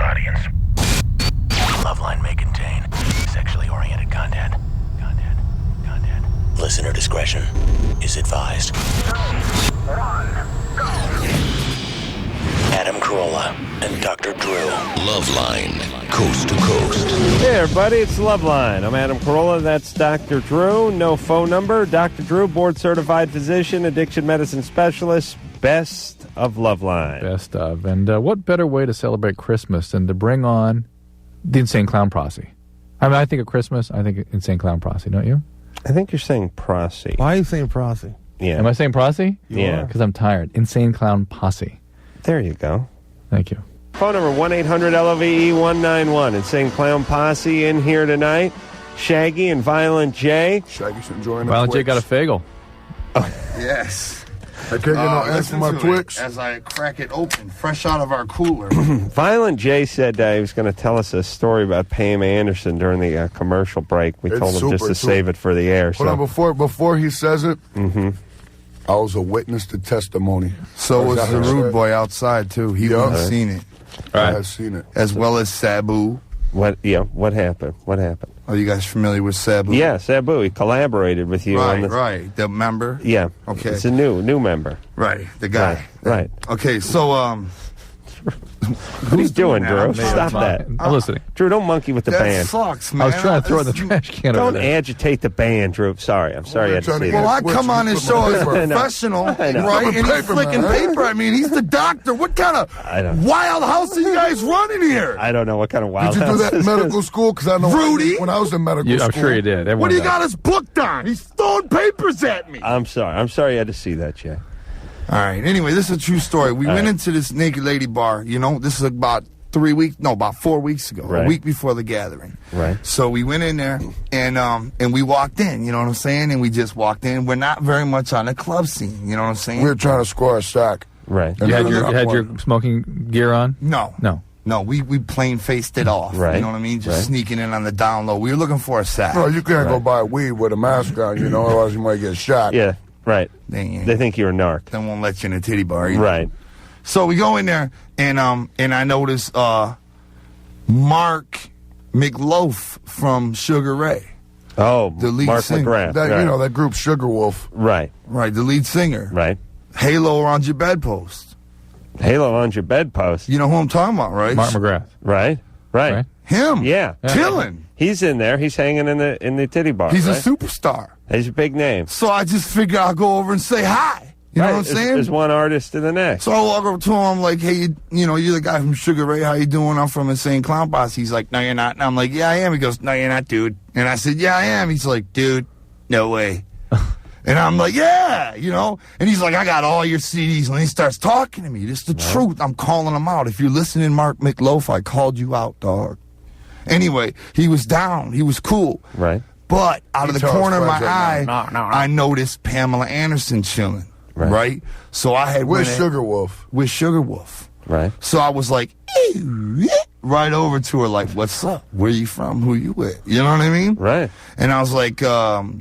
audience. LoveLine may contain sexually oriented content. Listener discretion is advised. 3, 2, 1, go! Adam Carolla and Dr. Drew. LoveLine, coast to coast. Hey everybody, it's LoveLine. I'm Adam Carolla, that's Dr. Drew. No phone number. Dr. Drew, board-certified physician, addiction medicine specialist, best of LoveLine. Best of. And what better way to celebrate Christmas than to bring on the Insane Clown Posse? I mean, I think of Christmas, I think Insane Clown Posse, don't you? I think you're saying Posse. Why are you saying Posse? Yeah. Am I saying Posse? Yeah. Because I'm tired. Insane Clown Posse. There you go. Thank you. Phone number 1-800-LOVE-191. Insane Clown Posse in here tonight. Shaggy and Violent J. Shaggy's enjoying the Violent J Twix. got a fagel. Yes. I can't get no answer from my Twix. As I crack it open, fresh out of our cooler. Violent J said he was going to tell us a story about Pam Anderson during the commercial break. We It's told him just super, to save it for the air. Hold on, before he says it, I was a witness to testimony. So was that the what I rude said? boy outside, too. He Yeah. would have seen it. I have seen it. As well as Sabu. What happened? What happened? Are you guys familiar with Sabu? Yeah, Sabu. He collaborated with you on Right, this. right. The member? Yeah. Okay. It's a new member. Right, the guy. Right. Okay, so, What are you doing, that? Drew? I'm Stop that. I'm listening. Drew, don't monkey with the that band. sucks, man. I was trying to throw it in the This- trash can over Don't there. agitate the band, Drew. Sorry. I'm sorry you had to trying to see get- Well, that. I come on this show as a I know. professional, I know. right? And he's Paper, flicking man. paper. I mean, he's the doctor. What kind of I don't- wild house are you guys running here? I don't know what kind of wild Did you do house that in this medical is. school? Because I know Rudy? when I was in medical I'm school. sure you did. Everyone What do you does. got us booked on? He's throwing papers at me. I'm sorry. I'm sorry you had to see that, Jay. All right. Anyway, this is a true story. We went into this naked lady bar. You know, this is about 4 weeks ago, Right. a week before the gathering. Right. So we went in there and we walked in. You know what I'm saying? And we just walked in. We're not very much on the club scene. You know what I'm saying? We were trying to score a sack. Right. And You had then your, I you had your won. smoking gear on? No. No. We plain faced it off. Right. You know what I mean? Just Right. sneaking in on the down low. We were looking for a sack. No, you can't go buy weed with a mask on, you know, otherwise you might get shot. Yeah. Right. They They think you're a narc. won't let you in a titty bar. Either. Right. So we go in there and I notice Mark McLoaf from Sugar Ray. Oh, The lead Mark singer. McGrath. That, right. you know, that group Sugar Wolf. Right. Right, the lead singer. Right. Halo around your bedpost. Halo on your bedpost. You know who I'm talking about, right? Mark McGrath. Right. Right. Right. Him. Yeah. Chilling. He's in there. He's hanging in the titty bar. He's right? a superstar. He's a big name. So I just figure I'll go over and say hi. You know what I'm saying? There's one artist to the next. So I walk over to him, I'm like, hey, you're the guy from Sugar Ray, how you doing? I'm from Insane Clown Posse. He's like, no, you're not. And I'm like, yeah, I am. He goes, no, you're not, dude. And I said, yeah, I am. He's like, dude, no way. And I'm like, yeah, And he's like, I got all your CDs. And he starts talking to me. This is the truth. I'm calling him out. If you're listening, Mark McLoaf, I called you out, dog. Anyway, he was down. He was cool. Right. But out of the tells corner of my friends eye, that, no. I noticed Pamela Anderson chilling. Right. Right? So I had With went in- Sugar Wolf. with Sugar Wolf. Right. So I was like, right over to her, like, what's up? Where you from? Who you with? You know what I mean? Right. And I was like, and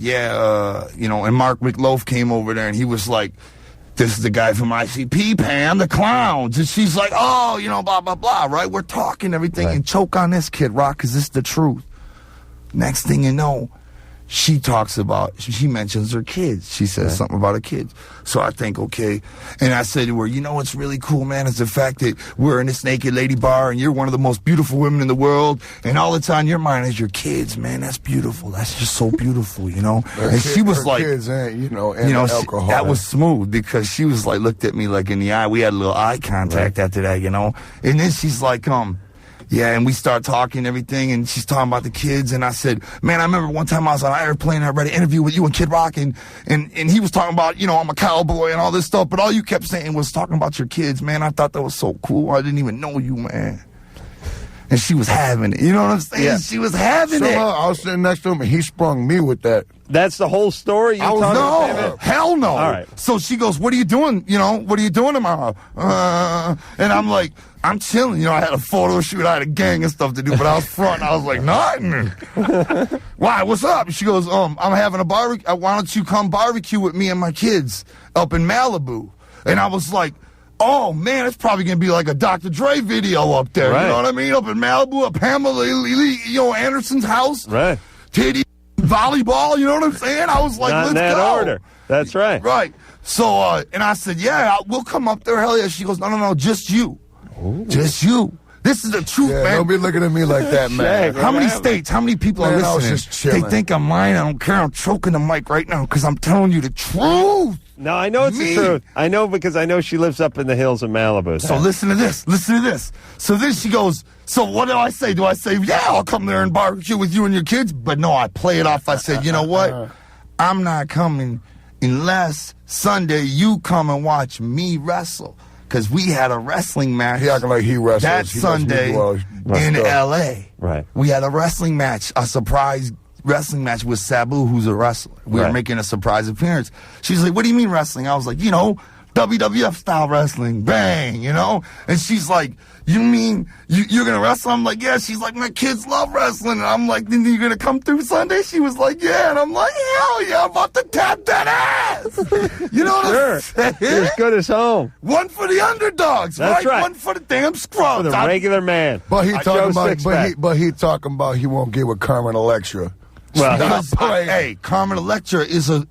Mark McLoaf came over there and he was like, this is the guy from ICP, Pam, the clowns. And she's like, oh, blah, blah, blah, right? We're talking everything Right. and choke on this kid, Rock, because this is the truth. Next thing you know, she mentions her kids. She says something about her kids. So I think, okay. And I said to her, what's really cool, man, is the fact that we're in this naked lady bar and you're one of the most beautiful women in the world. And all that's on your mind is your kids, man. That's beautiful. That's just so beautiful, And she was like, kids ain't, and alcohol. that was smooth because she was like, looked at me like in the eye. We had a little eye contact after that, And then she's like, yeah, and we start talking and everything, and she's talking about the kids, and I said, man, I remember one time I was on an airplane, I read an interview with you and Kid Rock, and he was talking about, I'm a cowboy and all this stuff, but all you kept saying was talking about your kids, man. I thought that was so cool. I didn't even know you, man. And she was having it. You know what I'm saying? Yeah. She was having it. I was sitting next to him, and he sprung me with that. That's the whole story? No, hell no. All right. So she goes, what are you doing? What are you doing tomorrow? And I'm like, I'm chilling. I had a photo shoot. I had a gang and stuff to do, but I was front. I was like, nothing. Why? What's up? She goes, I'm having a barbecue. Why don't you come barbecue with me and my kids up in Malibu? And I was like, oh, man, it's probably going to be like a Dr. Dre video up there. Right. You know what I mean? Up in Malibu, at Pamela Anderson's house. Right. Titty volleyball, you know what I'm saying? I was like, Not let's in that go. order. That's right. Right. So, and I said, yeah, we'll come up there. Hell yeah. She goes, no, just you. Ooh. Just you. This is the truth, Yeah, man. don't be looking at me like that, man. How many states, how many people Man, are I was listening? just chilling. They think I'm lying. I don't care. I'm choking the mic right now because I'm telling you the truth. No, I know it's the truth. I know because I know she lives up in the hills of Malibu. So listen to this. Listen to this. So then she goes, so what do I say? Do I say, yeah, I'll come there and barbecue with you and your kids? But no, I play it off. I said, you know what? I'm not coming unless Sunday you come and watch me wrestle. Because we had a wrestling match. He acting like he wrestles. That He Sunday in L.A. Right. We had a wrestling match, a surprise wrestling match with Sabu, who's a wrestler. We were making a surprise appearance. She's like, what do you mean wrestling? I was like, WWF style wrestling, bang, And she's like, you mean you're going to wrestle? I'm like, yeah. She's like, my kids love wrestling. And I'm like, then you're going to come through Sunday? She was like, yeah. And I'm like, hell yeah, I'm about to tap that ass. You know what I'm saying? You're as good as home. One for the underdogs, That's right. One for the damn scrubs. For the regular man. But he talking about, Six-pack. but he talking about he won't get with Carmen Electra. Well, Hey, Carmen Electra is a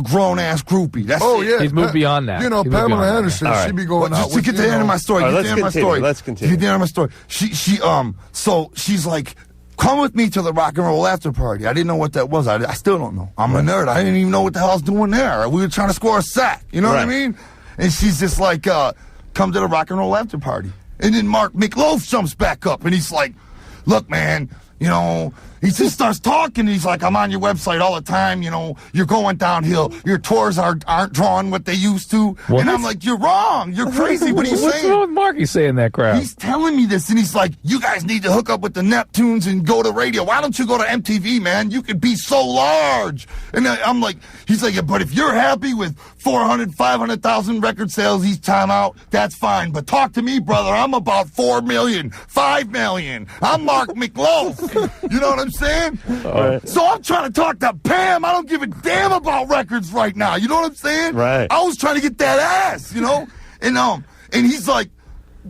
grown ass groupie. That's it. Yeah, He's moved beyond that. You know, He's moved Pamela beyond that. Anderson, All right. she be going Well, out just to with get to the end of my story. All right, Get to the end of my story. let's continue. Get to the end of my story. She so she's like, come with me to the rock and roll after party. I didn't know what that was. I still don't know. I'm a nerd. I didn't even know what the hell I was doing there. We were trying to score a sack. You know what I mean? And she's just like, come to the rock and roll after party. And then Mark McLoaf jumps back up and he's like, look, man, he just starts talking. He's like, I'm on your website all the time. You're going downhill. Your tours aren't drawing what they used to. What? And I'm like, you're wrong. You're crazy. What are you What's saying? wrong with Marky saying that crap? He's telling me this, and he's like, you guys need to hook up with the Neptunes and go to radio. Why don't you go to MTV, man? You could be so large. And I'm like, he's like, but if you're happy with 400, 500,000 record sales each time out, that's fine. But talk to me, brother. I'm about 4 million, 5 million. I'm Mark McLoaf. You know what I'm saying? Right. So I'm trying to talk to Pam. I don't give a damn about records right now. You know what I'm saying? Right. I was trying to get that ass, And he's like,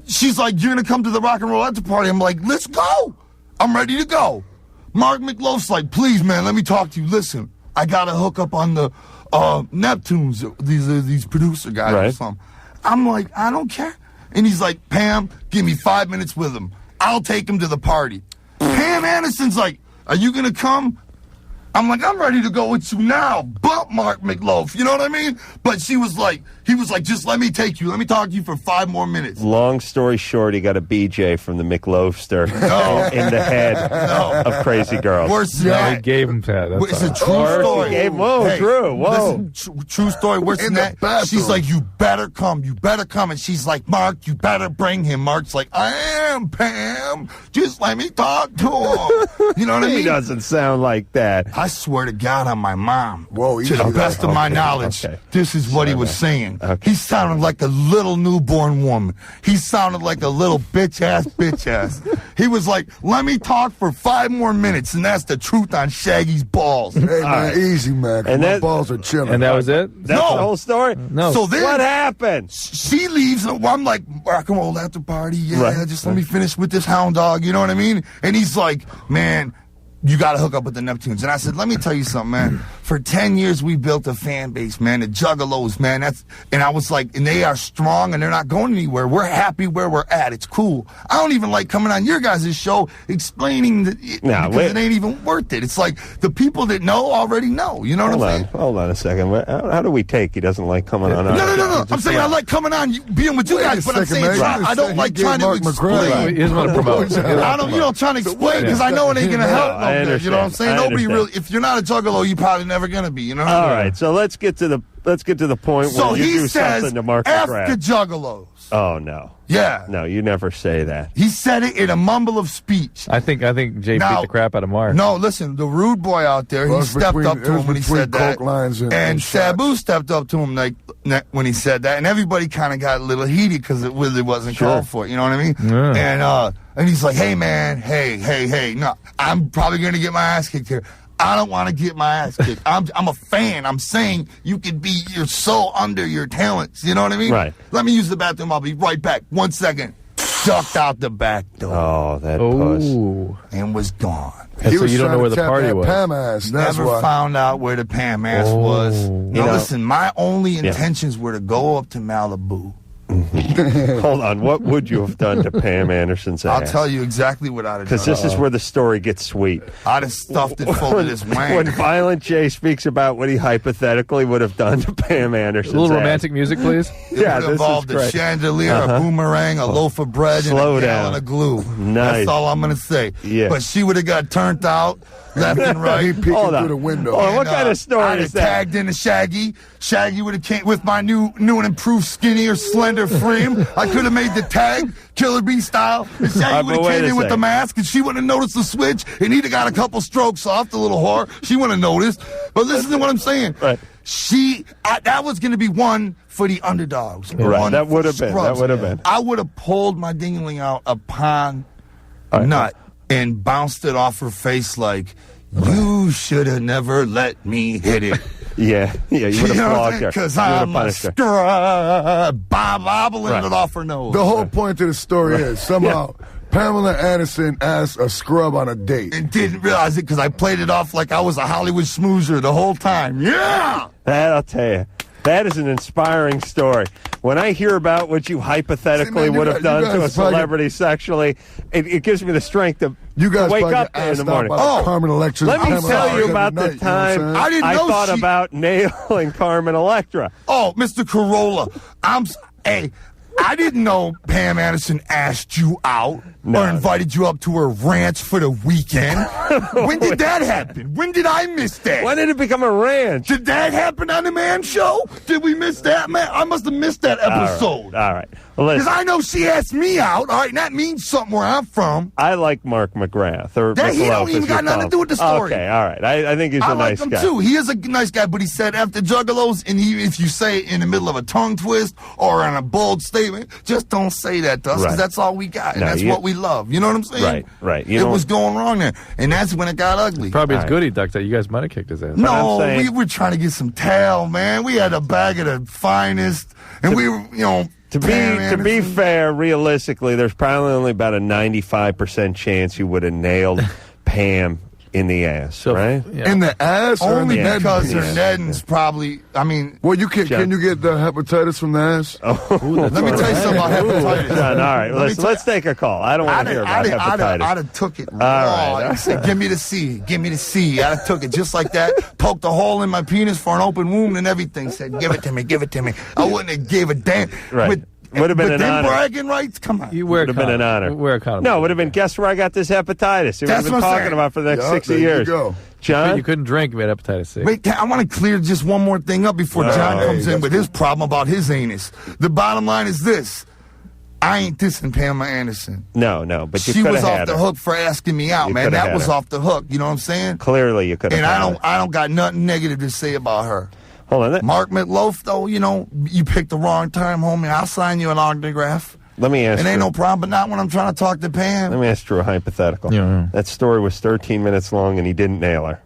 she's like, you're going to come to the rock and roll after party. I'm like, let's go. I'm ready to go. Mark McLoaf's like, please, man, let me talk to you. Listen, I got to hook up on the Neptunes, these producer guys or something. I'm like, I don't care. And he's like, Pam, give me 5 minutes with him. I'll take him to the party. Pam Anderson's like, are you going to come? I'm like, I'm ready to go with you now. But Mark McLoaf, you know what I mean? But he was like, just let me take you. Let me talk to you for 5 more minutes. Long story short, he got a BJ from the McLoafster in the head of Crazy Girls. Worse than that. He gave him that. That's It's a all. true story. Whoa, Drew, whoa. Listen, true story. Worse than that. bathroom. She's like, you better come. You better come. And she's like, Mark, you better bring him. Mark's like, I am, Pam. Just let me talk to him. You know what I mean? He doesn't sound like that. I swear to God on my mom, Whoa, to the best of my knowledge, this is what he was saying. Okay. He sounded like a little newborn woman. He sounded like a little bitch ass. He was like, let me talk for 5 more minutes, and that's the truth on Shaggy's balls. Hey, man, easy, man. 'cause And my that- balls are chilling. And that was it? That's No. the whole story? No. So then, What happened? she leaves, and I'm like, rock and roll after party, yeah, Right. just let me finish with this hound dog, you know what I mean? And he's like, man, you got to hook up with the Neptunes. And I said, let me tell you something, man. For 10 years, we built a fan base, man. The Juggalos, man. And I was like, and they are strong, and they're not going anywhere. We're happy where we're at. It's cool. I don't even like coming on your guys' show explaining because it ain't even worth it. It's like the people that know already know. You know what I'm saying? Hold on a second. How do we take he doesn't like coming on? No. I'm saying I like coming on, being with you Wait a guys, but I'm second, saying man. I don't like He trying gave to Mark explain. McGrath. He doesn't want to promote. I don't, trying to explain because I know it ain't gonna help. I No good, you know what I'm saying? understand. Nobody really. If you're not a juggalo, you're probably never gonna be. You know. All right, so let's get to the point So where you he do says, something to Mark "F McGrath. the juggalos." Oh no, Yeah. no, you never say that. He said it in a mumble of speech. I think Jay Now- beat the crap out of Mark. No, listen, the rude boy out there, Well, he it's stepped between- up to it was him when he between said that. coke lines and And shots. Sabu stepped up to him when he said that, and everybody kind of got a little heated because it really wasn't called for it. You know what I mean? Yeah. And he's like, "Hey, man, hey, no, I'm probably gonna get my ass kicked here. I don't want to get my ass kicked. I'm a fan. I'm saying you're so under your talents. You know what I mean? Right. Let me use the bathroom. I'll be right back. 1 second. Ducked out the back door. Oh, that puss. And was gone. And so you don't know where the party was. Pam ass. Never found out where the Pam ass was. Now listen, my only intentions were to go up to Malibu. Hold on. What would you have done to Pam Anderson's ass? I'll tell you exactly what I'd have done. Because this is where the story gets sweet. I'd have stuffed it full of this wang. When Violent J speaks about what he hypothetically would have done to Pam Anderson's A little ass. romantic music, please. It would involve a chandelier, a boomerang, a loaf of bread, and a gallon of glue. Nice. That's all I'm going to say. Yeah. But she would have got turned out left and right. He peeking through the window. Hold on, what kind of story I'd is have that? tagged into Shaggy. Shaggy would have came with my new and improved skinny or slender frame. I could have made the tag Killer Bee style. And Shaggy would have came in with the mask, and she wouldn't have noticed the switch. And he'd have got a couple strokes off, the little whore. She wouldn't have noticed. But listen to what I'm saying. Right. That was going to be one for the underdogs. Right. One That would for have been. scrubs. That would have been. I would have pulled my dingling out upon nut and bounced it off her face like, you should have never let me hit it. Yeah, you would have flogged her. Because I'm a bobbling it off her nose. The whole point of the story is somehow Pamela Anderson asked a scrub on a date. And didn't realize it because I played it off like I was a Hollywood schmoozer the whole time. Yeah! That I'll tell you. That is an inspiring story. When I hear about what you hypothetically would have done to a celebrity sexually, it gives me the strength to wake up in the morning. Carmen Electra. Let me tell you about the time I thought about nailing Carmen Electra. Oh, Mr. Corolla, I didn't know Pam Anderson asked you out or invited you up to her ranch for the weekend. When did that happen? When did I miss that? When did it become a ranch? Did that happen on the Man Show? Did we miss that, man? I must have missed that episode. All right. Well, because I know she asked me out, all right, and that means something where I'm from. I like Mark McGrath. He don't even got nothing to do with the story. Okay, all right. I think he's a nice guy. I like him, too. He is a nice guy, but he said after Juggalos, and if you say it in the middle of a tongue twist or in a bold statement, just don't say that to us, because that's all we got, and that's what we love. You know what I'm saying? Right. It was going wrong there, and that's when it got ugly. Probably his goodie duck that you guys might have kicked his ass. No, we were trying to get some tail, man. We had a bag of the finest, and we were, To be fair, realistically, there's probably only about a 95% chance you would have nailed Pam in the ass, right? Yeah. In the ass? Only or in the because her Nedden's probably, well, can you get the hepatitis from the ass? Let me tell you something about hepatitis. John, all right, let's take a call. I don't want to hear about hepatitis. I'd have took it raw. I'd said, give me the C. Give me the C. I'd have took it just like that, poked a hole in my penis for an open wound and everything, said, give it to me, give it to me. I wouldn't have gave a damn. Right. Would have been an honor. Bragging rights? Come on. Would have been an honor. No, would have been, guess where I got this hepatitis? It would have been talking about for the next 60 years. John? You couldn't drink, you had hepatitis C. Wait, I want to clear just one more thing up before John comes in with his problem about his anus. The bottom line is this. I ain't dissing Pamela Anderson. No, but you she could was have off had the her. hook for asking me out, man. That was off the hook. You know what I'm saying? Clearly, you could have. And I don't got nothing negative to say about her. Hold on. Mark Mitloaf, though, you picked the wrong time, homie. I'll sign you an autograph. Let me ask. It ain't no problem, but not when I'm trying to talk to Pam. Let me ask Drew a hypothetical. Yeah. That story was 13 minutes long, and he didn't nail her.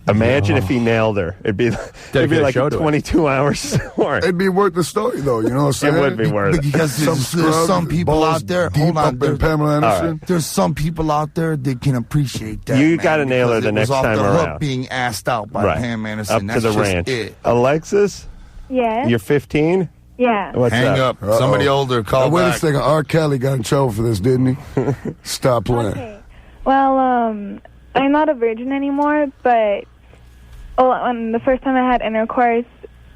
Imagine if he nailed her. It'd be like a 22-hour story. It'd be worth the story, though. You know what I'm saying? It would be worth it. Because there's some people out there. Hold on. Pamela Anderson. There's some people out there that can appreciate that. You got to nail her the next time around. Off the hook being asked out by Pam Anderson. Up to the ranch. Alexis? Yeah. You're 15? Yeah. What's Hang up. Somebody older, call back. Wait a second. R. Kelly got in trouble for this, didn't he? Stop playing. Okay. Well, I'm not a virgin anymore, but when the first time I had intercourse,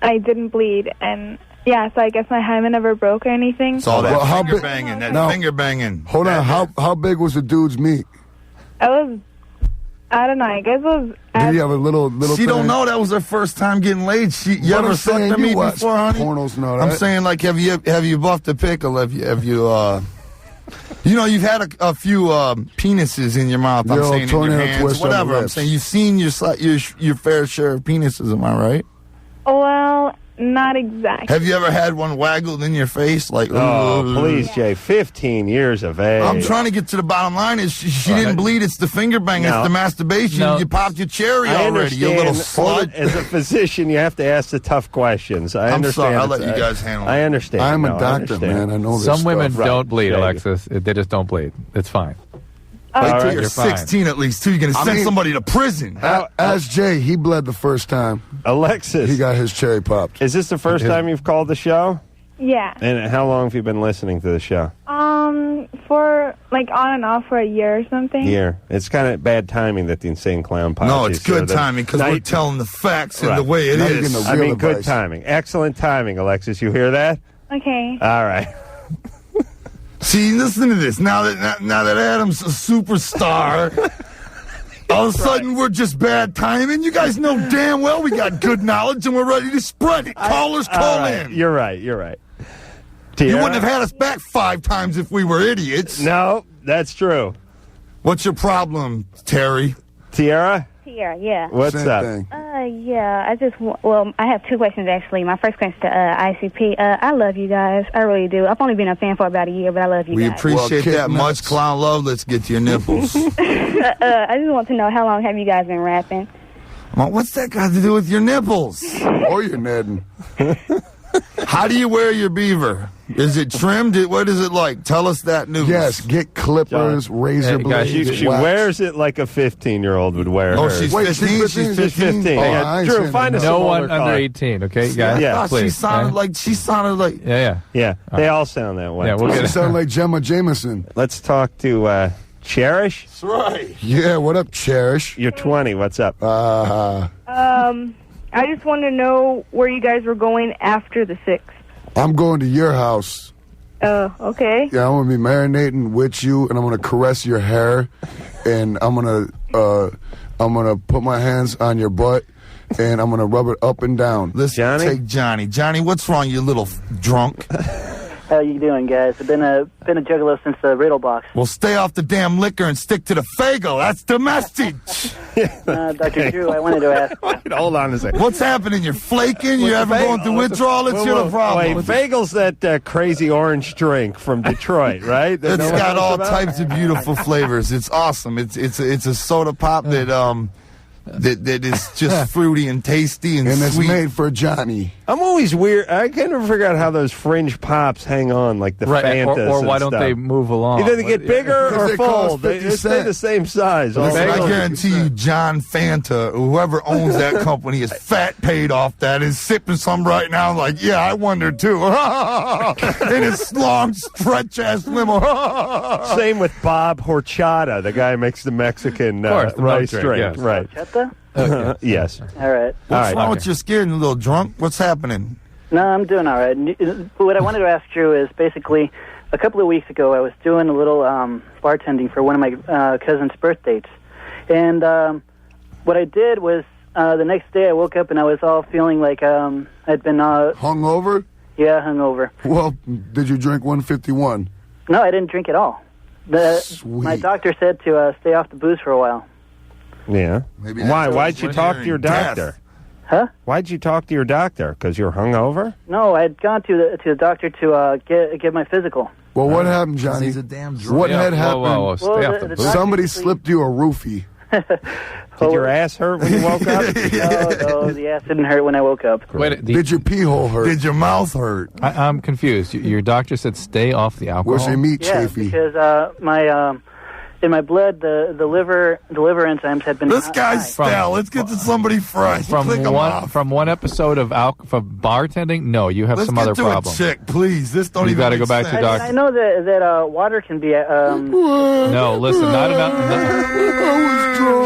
I didn't bleed, and so I guess my hymen never broke or anything. It's all that finger banging. Finger banging. Hold on. How big was the dude's meat? I don't know. I guess it was. Did he have a little? She don't know that was her first time getting laid. You ever sucked a meat before, honey? Pornos, no. I'm saying, like, have you buffed a pickle? Have you you've had a few penises in your mouth. I'm saying in your hands, whatever. I'm saying you've seen your fair share of penises. Am I right? Well, not exactly. Have you ever had one waggled in your face? Like, Oh, "Ugh." please, Jay. 15 years of age. I'm trying to get to the bottom line. Is she didn't bleed? It's the finger bang. No. It's the masturbation. No. You popped your cherry I already. You little understand. slut. As a physician, you have to ask the tough questions. I I'm understand. sorry. I'll let it's- you guys handle it. I understand. I'm No, a I doctor, understand. man. I know this Some stuff. women Right. don't bleed, Thank you. Alexis. They just don't bleed. It's fine. Wait till right, you're you're fine. 16 at least, too. You're going to send mean- somebody to prison. Ask Jay. He bled the first time. Alexis, He got his cherry popped. is this the first time you've called the show? Yeah. And how long have you been listening to the show? For like on and off for a year or something. Year. It's kind of bad timing that the Insane Clown Posse. No, it's good so that- timing because we're Night- telling the facts Right. and the way it Now you're is. getting I real mean, good advice. timing. Excellent timing, Alexis. You hear that? Okay. All right. See, listen to this. Now that Adam's a superstar, all of a sudden we're just bad timing. You guys know damn well we got good knowledge and we're ready to spread it. Callers, All call right. in. You're right. You're right. You Tiara? wouldn't have had us back 5 times if we were idiots. No, that's true. What's your problem, Terry? Tiara, Yeah. what's Same up? thing. Yeah, I have 2 questions actually. My first question to ICP. I love you guys. I really do. I've only been a fan for about a year, but I love you We guys. appreciate Well, that kid much, nuts. Clown Love. Let's get to your nipples. I just want to know how long have you guys been rapping? Well, what's that got to do with your nipples? Or you're Nedden. How do you wear your beaver? Is it trimmed? What is it like? Tell us that news. Yes, get clippers, razor Hey, guys, blades. She wax. wears it like a 15-year-old would wear Oh, hers. she's Wait, she's 15? 15? She's She's 15? 15. Oh, Yeah, I ain't Drew, saying find us that. a No smaller one under caller. 18, okay, guys? Yeah. I thought she Please. sounded like Yeah. Yeah, they all sound that way. Yeah, we'll You get sound like Gemma Jameson. Let's talk to Cherish. That's right. Yeah, what up, Cherish? You're 20. What's up? I just want to know where you guys were going after the 6th. I'm going to your house. Okay. Yeah, I'm gonna be marinating with you, and I'm gonna caress your hair, and I'm gonna put my hands on your butt, and I'm gonna rub it up and down. Let's Johnny? take Johnny. Johnny, what's wrong, you little drunk? How you doing, guys? I've been a juggalo since the Riddle Box. Well, stay off the damn liquor and stick to the Fagel. That's the message. Dr. Drew, I wanted to ask. Wait, hold on a second. What's happening? You're flaking? You ever going through What's withdrawal? It's your problem. Wait, Fagel's that crazy orange drink from Detroit, right? That It's no one got knows all about? types of beautiful flavors. It's awesome. It's a soda pop that is just fruity and tasty and And it's sweet. made for Johnny. I'm always weird. I can't ever figure out how those fringe pops hang on, like the Right, Fantas. or why and don't stuff. they move along? Either they get bigger Because or they cost fold. They 50 stay cents. the same size. all Listen, the I time. guarantee you, John Fanta, whoever owns that company, is fat paid off that, is sipping some right now. Like, yeah, I wonder too. In his long stretch ass limo. Same with Bob Horchata, the guy who makes the Mexican Of course, the rice milk drink. drink, yes. Right. Chetta? Yes. All right. What's All right, wrong okay. with you? Scared and a little drunk? What's happening? No, I'm doing all right. What I wanted to ask Drew is basically a couple of weeks ago I was doing a little bartending for one of my cousin's birth dates. And what I did was the next day I woke up and I was all feeling like I'd been, Hungover? hungover. Well, did you drink 151? No, I didn't drink at all. Sweet. My doctor said to stay off the booze for a while. Yeah. Maybe that's Why? what Why'd you we're talk to hearing. your Death. doctor? Huh? Why'd you talk to your doctor? Because you're hungover? No, I had gone to the doctor to get my physical. Well, what happened, Johnny? He's a damn drunk. What had happened? Whoa, stay Well, off the the doctor- booze. Somebody slipped you a roofie. Did your ass hurt when you woke up? No, the ass didn't hurt when I woke up. Wait, Did your pee hole hurt? Did your mouth hurt? I'm confused. Your doctor said stay off the alcohol. Was your meat Yeah, chafy? because my in my blood the liver enzymes had been This high. guy's stale. Let's get to somebody fresh. from Click him one off. from one episode of from bartending? No, you have Let's some get other to problem. a chick, please. This don't You even gotta make go back to sense. doctor. I know that water can be No, listen, not enough.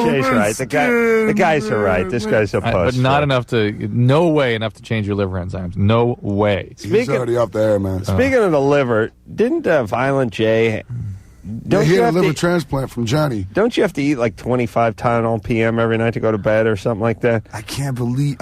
Jay's right. The guys are right. This guy's a puss. But not enough to. No way enough to change your liver enzymes. No way. He's already up there, man. Speaking of the liver, didn't Violent J Don't he you had a have liver to? transplant from Johnny. Don't you have to eat like 25 Tylenol PM every night to go to bed or something like that? I can't believe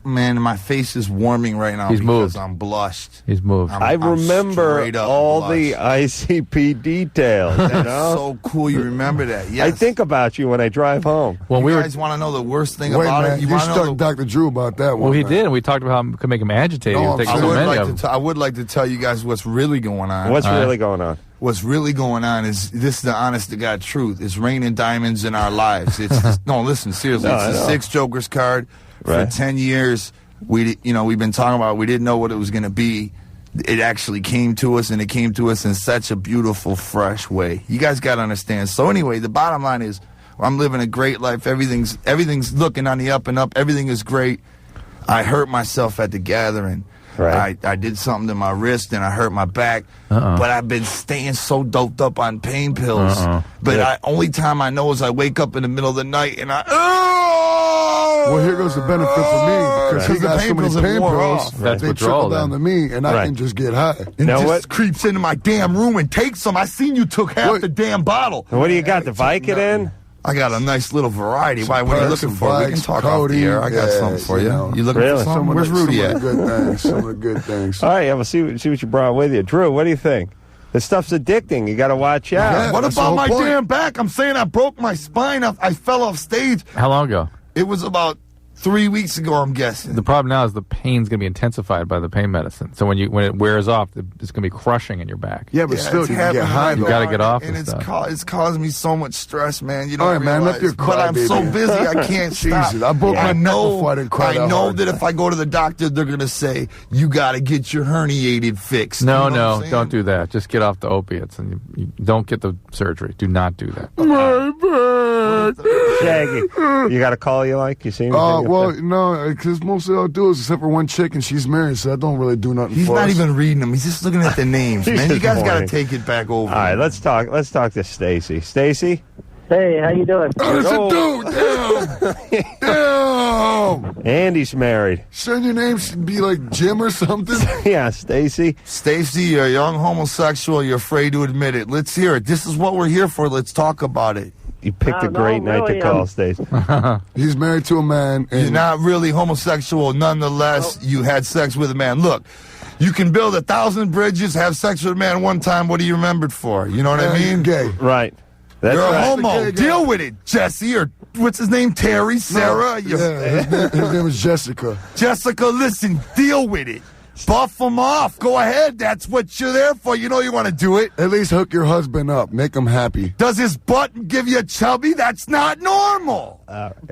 man, my face is warming right now He's because moved. I'm blushed. He's moved. I remember straight up all blushed. the ICP details. You That's know? so cool you remember that. Yes. I think about you when I drive home. Well, you we guys want to know the worst thing Wait, about man, it? you wanna know stuck Dr. Drew about that one. Well, he man. did. We talked about how it could make him agitated. No, He'll I'm take saying- so I would, many like of to them. I would like to tell you guys what's really going on. What's really going on? What's really going on is this is the honest to God truth. It's raining diamonds in our lives. It's no, listen, seriously. No, it's I the know. 6 Jokers card. Right. For 10 years, we've been talking about it. We didn't know what it was going to be. It actually came to us, and it came to us in such a beautiful, fresh way. You guys got to understand. So anyway, the bottom line is I'm living a great life. Everything's looking on the up and up. Everything is great. I hurt myself at the gathering. Right. I did something to my wrist and I hurt my back, but I've been staying so doped up on pain pills. But Yeah. only time I know is I wake up in the middle of the night and Well, here goes the benefit for me because he Because the got pain so many pills have pain wore pills. off. That's They withdrawal trickle down then. to me, and I Right. can just get high. and Know just what? creeps into my damn room and takes some. I seen you took half What? the damn bottle. And what do you got? The Vicodin? I got a nice little variety. Why? What are you Perks, looking some for? We can Vikes, talk off the air. I got codeine, something for you. you know. You looking Really? for something? Where's Rudy Some at? of the good things. Some of the good things. All right, yeah, we'll see what you brought with you. Drew, what do you think? This stuff's addicting. You got to watch out. Yeah. What that's the about whole my point. damn back? I'm saying I broke my spine. I fell off stage. How long ago? It was about 3 weeks ago, I'm guessing. The problem now is the pain's going to be intensified by the pain medicine. So when it wears off, it's going to be crushing in your back. Yeah, but still, it's you can get happening high. right You though. gotta get off and and it's stuff. it's causing me so much stress, man. You don't All right, man, realize. let your But cry, I'm so baby. busy, I can't stop. Jesus, I broke my neck before I didn't cry that know hard. that if I go to the doctor, they're gonna say you got to get your herniated fixed. You know what I'm saying? Don't do that. Just get off the opiates and you don't get the surgery. Do not do that. Shaggy, you got a call you like? You see me? Well, no, because most of I'll do is except for one chick, and she's married, so I don't really do nothing He's for not us. even reading them. He's just looking at the names, man. You guys got to boring. take it back over. All right, let's talk to Stacy. Stacy? Hey, how you doing? Oh, it's a dude! Damn! Damn! Andy's married. Shouldn't your name should be like Jim or something? Yeah, Stacy. Stacy, you're a young homosexual. You're afraid to admit it. Let's hear it. This is what we're here for. Let's talk about it. You picked a No, great night really, to call, Stacy. He's married to a man, and You're not really homosexual. Nonetheless, you had sex with a man. Look, you can build 1,000 bridges, have sex with a man one time. What are you remembered for? You know what I you're mean? gay. Right. That's You're a right. homo. gay guy. Deal with it, Jesse, or what's his name? Terry, Sarah. Yeah, his name is Jessica. Jessica, listen, deal with it. Buff them off. Go ahead. That's what you're there for. You know you want to do it. At least hook your husband up. Make him happy. Does his butt give you a chubby? That's not normal.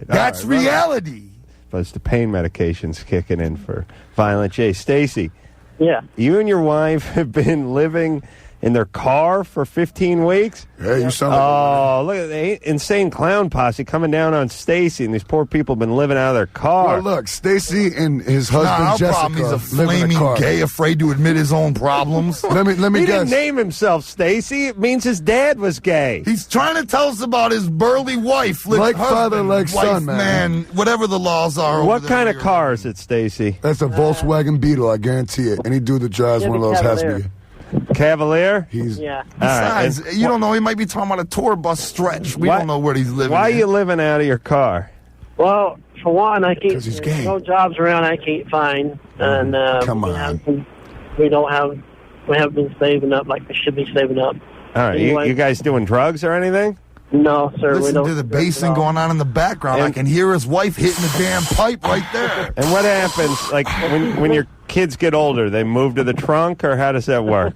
That's reality. But it's the pain medications kicking in for Violent J. Stacy, Yeah. you and your wife have been living in their car for 15 weeks? Hey, you sound like Oh, look at the insane clown posse coming down on Stacy, and these poor people have been living out of their car. Well, look, Stacy and his Nah, husband our Jessica problem. He's a live in a flaming car. gay, afraid to admit his own problems. Let me He guess. didn't name himself Stacy. It means his dad was gay. He's trying to tell us about his burly wife, Like husband, father, like wife, son, man. whatever the laws are. What over there kind of here. car is it, Stacy? That's a Volkswagen Beetle, I guarantee it. Any dude that drives one of those has to be. Cavalier? He's Yeah. All right, Besides, and you don't know. He might be talking about a tour bus stretch. We Why- don't know where he's living. Why are in. you living out of your car? Well, for one, I can't. 'Cause he's there's gay. no jobs around I can't find, and Come we on. haven't- we don't have. We haven't been saving up like we should be saving up. All right, Anyway. you guys doing drugs or anything? No, sir. we Listen don't. to the bassing going on in the background. I And- can hear his wife hitting the damn pipe right there. And what happens, like, when your kids get older, they move to the trunk, or how does that work?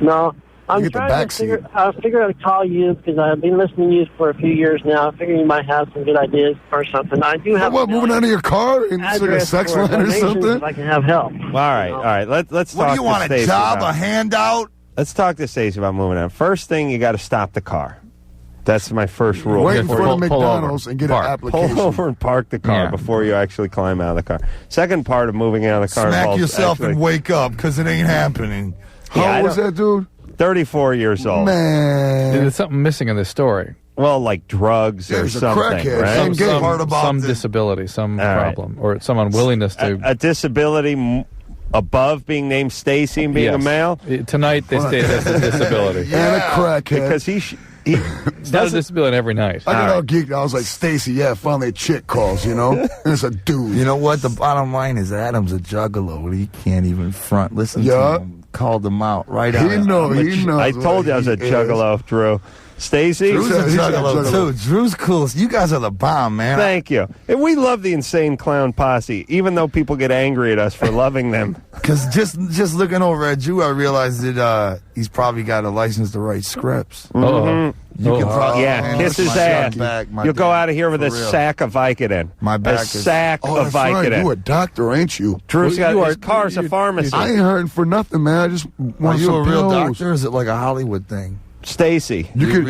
No, I'm get the trying back to figure. I figure I'd call you because I've been listening to you for a few years now. I figure you might have some good ideas or something. I do have. What, moving out of your car? And it's like a address sex for line or donations something? If I can have help. All right. Let's What talk do you want? to A Stacey job? about- A handout? Let's talk to Stacey about moving out. First thing, you got to stop the car. That's my first rule. Wait in Before front you of pull over. McDonald's and get Park. an application. pull over and park the car Yeah. before you actually climb out of the car. Second part of moving out of the car Smack involves yourself actually, and wake up because it ain't happening. How Yeah, I old was don't- that dude? 34 years old. Man. There's something missing in this story. Well, like drugs Yeah, or he's a something, crackhead. right? Same game. Part about some this. disability, some All right. problem, or some unwillingness to. A disability above being named Stacy and being a male? Tonight they state that's a disability. And a crackhead. Because he It's not a disability every night. I got all geeked. I was like, Stacy, yeah, finally a chick calls, you know? And it's a dude. You know what? The bottom line is Adam's a juggalo. He can't even front. Listen to him. Called him out right out. He knows. I told you I was a juggalo, Drew. Stacy? Drew's a juggalo, too. Drew's cool. You guys are the bomb, man. Thank you. And we love the Insane Clown Posse, even though people get angry at us for loving them. Because just looking over at Drew, I realized that he's probably got a license to write scripts. Mm-hmm. You can probably kiss his ass. You'll go out of here with a real. sack of Vicodin. My back a is... sack of that's right. Vicodin. You a doctor, ain't you? Drew's got his car's a pharmacy. I ain't hurting for nothing, man. I just want Are you some a real pills. doctor, or is it like a Hollywood thing? Stacy. You can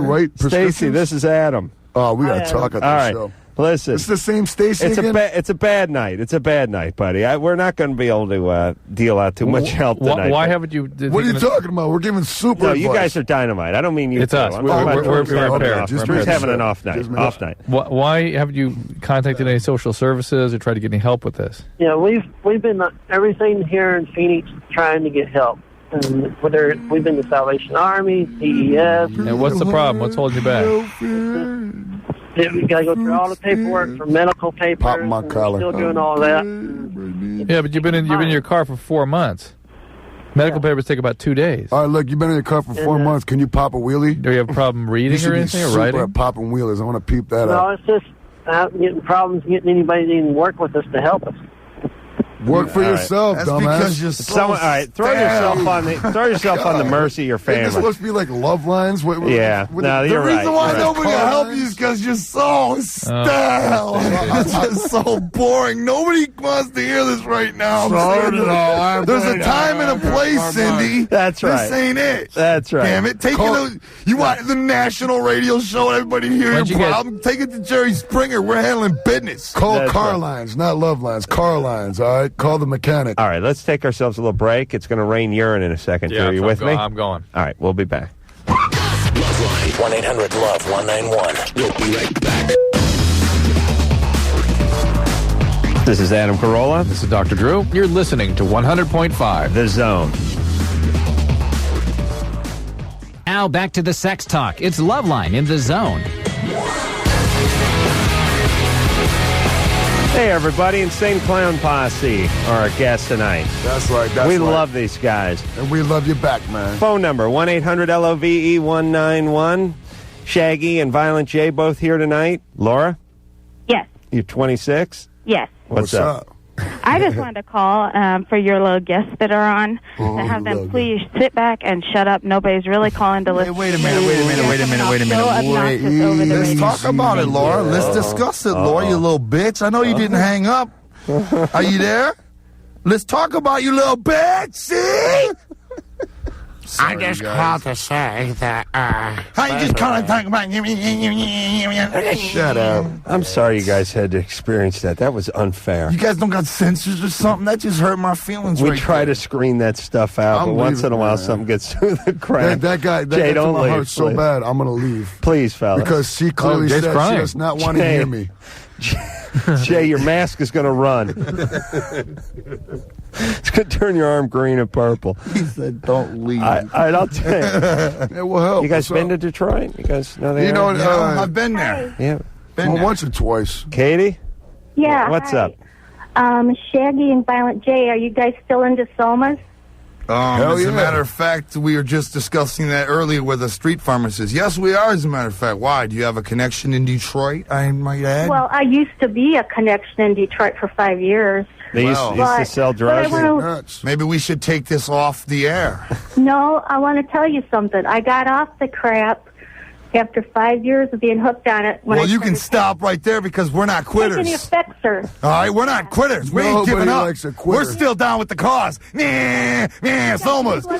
write prescriptions. Stacy, this is Adam. Oh, we gotta talk at All the right. show. Listen, It's the same Stacy again? It's a bad night. It's a bad night, buddy. We're not going to be able to deal out too much help tonight. Why haven't you? What are you talking about? We're giving super No, advice. you guys are dynamite. I don't mean you. It's two. us. I'm We're talking about Drew's in having pair. an off- Just Drew's making having an sure. off night. Just making Off night. Why haven't you contacted any social services or tried to get any help with this? Yeah, we've been everything here in Phoenix trying to get help. And we've been to Salvation Army, CES. And what's the problem? What's holding you back? We got to go through all the paperwork for medical papers. Pop my collar. Still doing all that. Yeah, but you've been in your car for 4 months. Medical papers take about 2 days. All right, look, you've been in your car for 4 months. Can you pop a wheelie? Do you have a problem You reading should or be anything or super writing? at popping wheelies. I want to peep that No, out. it's just getting problems getting anybody to even work with us to help us. Work for yourself, That's dumbass. because you're so All right, throw yourself on the mercy of your Ain't this family. supposed to be like love lines? Yeah, no, The you're reason right. why You're right. nobody can help you is because you're so stale. It's just so boring. Nobody wants to hear this right now. There's a time and a place, Cindy. That's right. This ain't it. That's right. Damn it. You want the national radio show and everybody hear When'd your you get- problem? Take it to Jerry Springer. We're handling business. Call That's car right. lines, not love lines. Car lines, all right? Call the mechanic. All right, let's take ourselves a little break. It's going to rain urine in a second. Yeah, Are you so with me? I'm going. All right, we'll be back. LoveLine 1-800-LOVE-191. We'll be right back. This is Adam Carolla, This is Dr. Drew. You're listening to 100.5. The Zone. Now back to the sex talk. It's LoveLine in the Zone. Hey, everybody. Insane Clown Posse are our guests tonight. That's right. We love these guys. And we love you back, man. Phone number, 1-800-LOVE-191. Shaggy and Violent J both here tonight. Laura, Yes, you're 26. yes. What's up? I just wanted to call for your little guests that are on to have them please sit back and shut up. Nobody's really calling to listen. Wait a minute. Let's talk about it, Laura. Let's discuss it, Laura, you little bitch. I know you didn't hang up. Are you there? Let's talk about you little bitch. See? I just called to say that, How you just call and talk about Shut up. I'm sorry you guys had to experience that. That was unfair. You guys don't got censors or something? That just hurt my feelings We right try there. to screen that stuff out, I'm but once in a leaving, while man. something gets through the crack. That guy Jay, got don't my leave, heart so please. bad, I'm going to leave. Please, fellas. Because she clearly Jay's said crying. she does not want to Jay. hear me. Jay, your mask is going to run. It's going to turn your arm green and purple. He said, don't leave. All right, I'll tell you. It will help. You guys What's been to up? Detroit? You guys know they You know, I've been there. Yeah. well, once or twice. Katie? Yeah. What's hi. up? Shaggy and Violent J, are you guys still into somas? As yeah. a matter of fact, we were just discussing that earlier with a street pharmacist. Yes, we are, as a matter of fact. Why? Do you have a connection in Detroit, I might add? Well, I used to be a connection in Detroit for 5 years. They used to sell drugs. Nuts. Maybe we should take this off the air. No, I want to tell you something. I got off the crap after 5 years of being hooked on it. Well, you can stop right there because we're not quitters. Taking effect, sir. All right, we're not quitters. We ain't Nobody giving up. likes a quitter. We're still down with the cause. Somas. Shut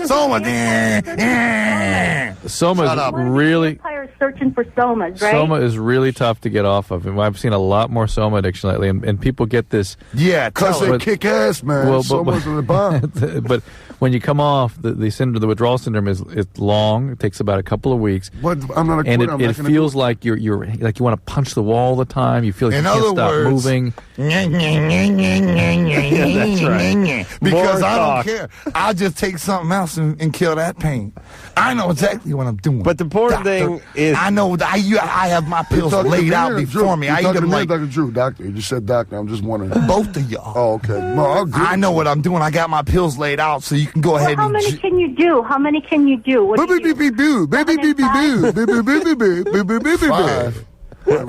Soma's up. really... searching for somas, right? Soma is really tough to get off of. I've seen a lot more Soma addiction lately, and people get this. Yeah, because they kick ass, man. Well, Soma's in the bomb. But when you come off, the withdrawal syndrome is long. It takes about a couple of weeks. What? I'm not a and quitter. it feels like you're like you want to punch the wall all the time. You feel like In you can't other stop words, moving. That's right. Because More I talk. don't care. I'll just take something else and kill that pain. I know exactly what I'm doing. But the important thing is, I know that I have my pills laid out before me. I eat them like Dr. Drew. Doctor, you just said doctor. I'm just wondering. both of y'all. Oh, okay. No, I'll agree. I know what I'm doing. I got my pills laid out, so you can go ahead How and. many can you do? What do you do?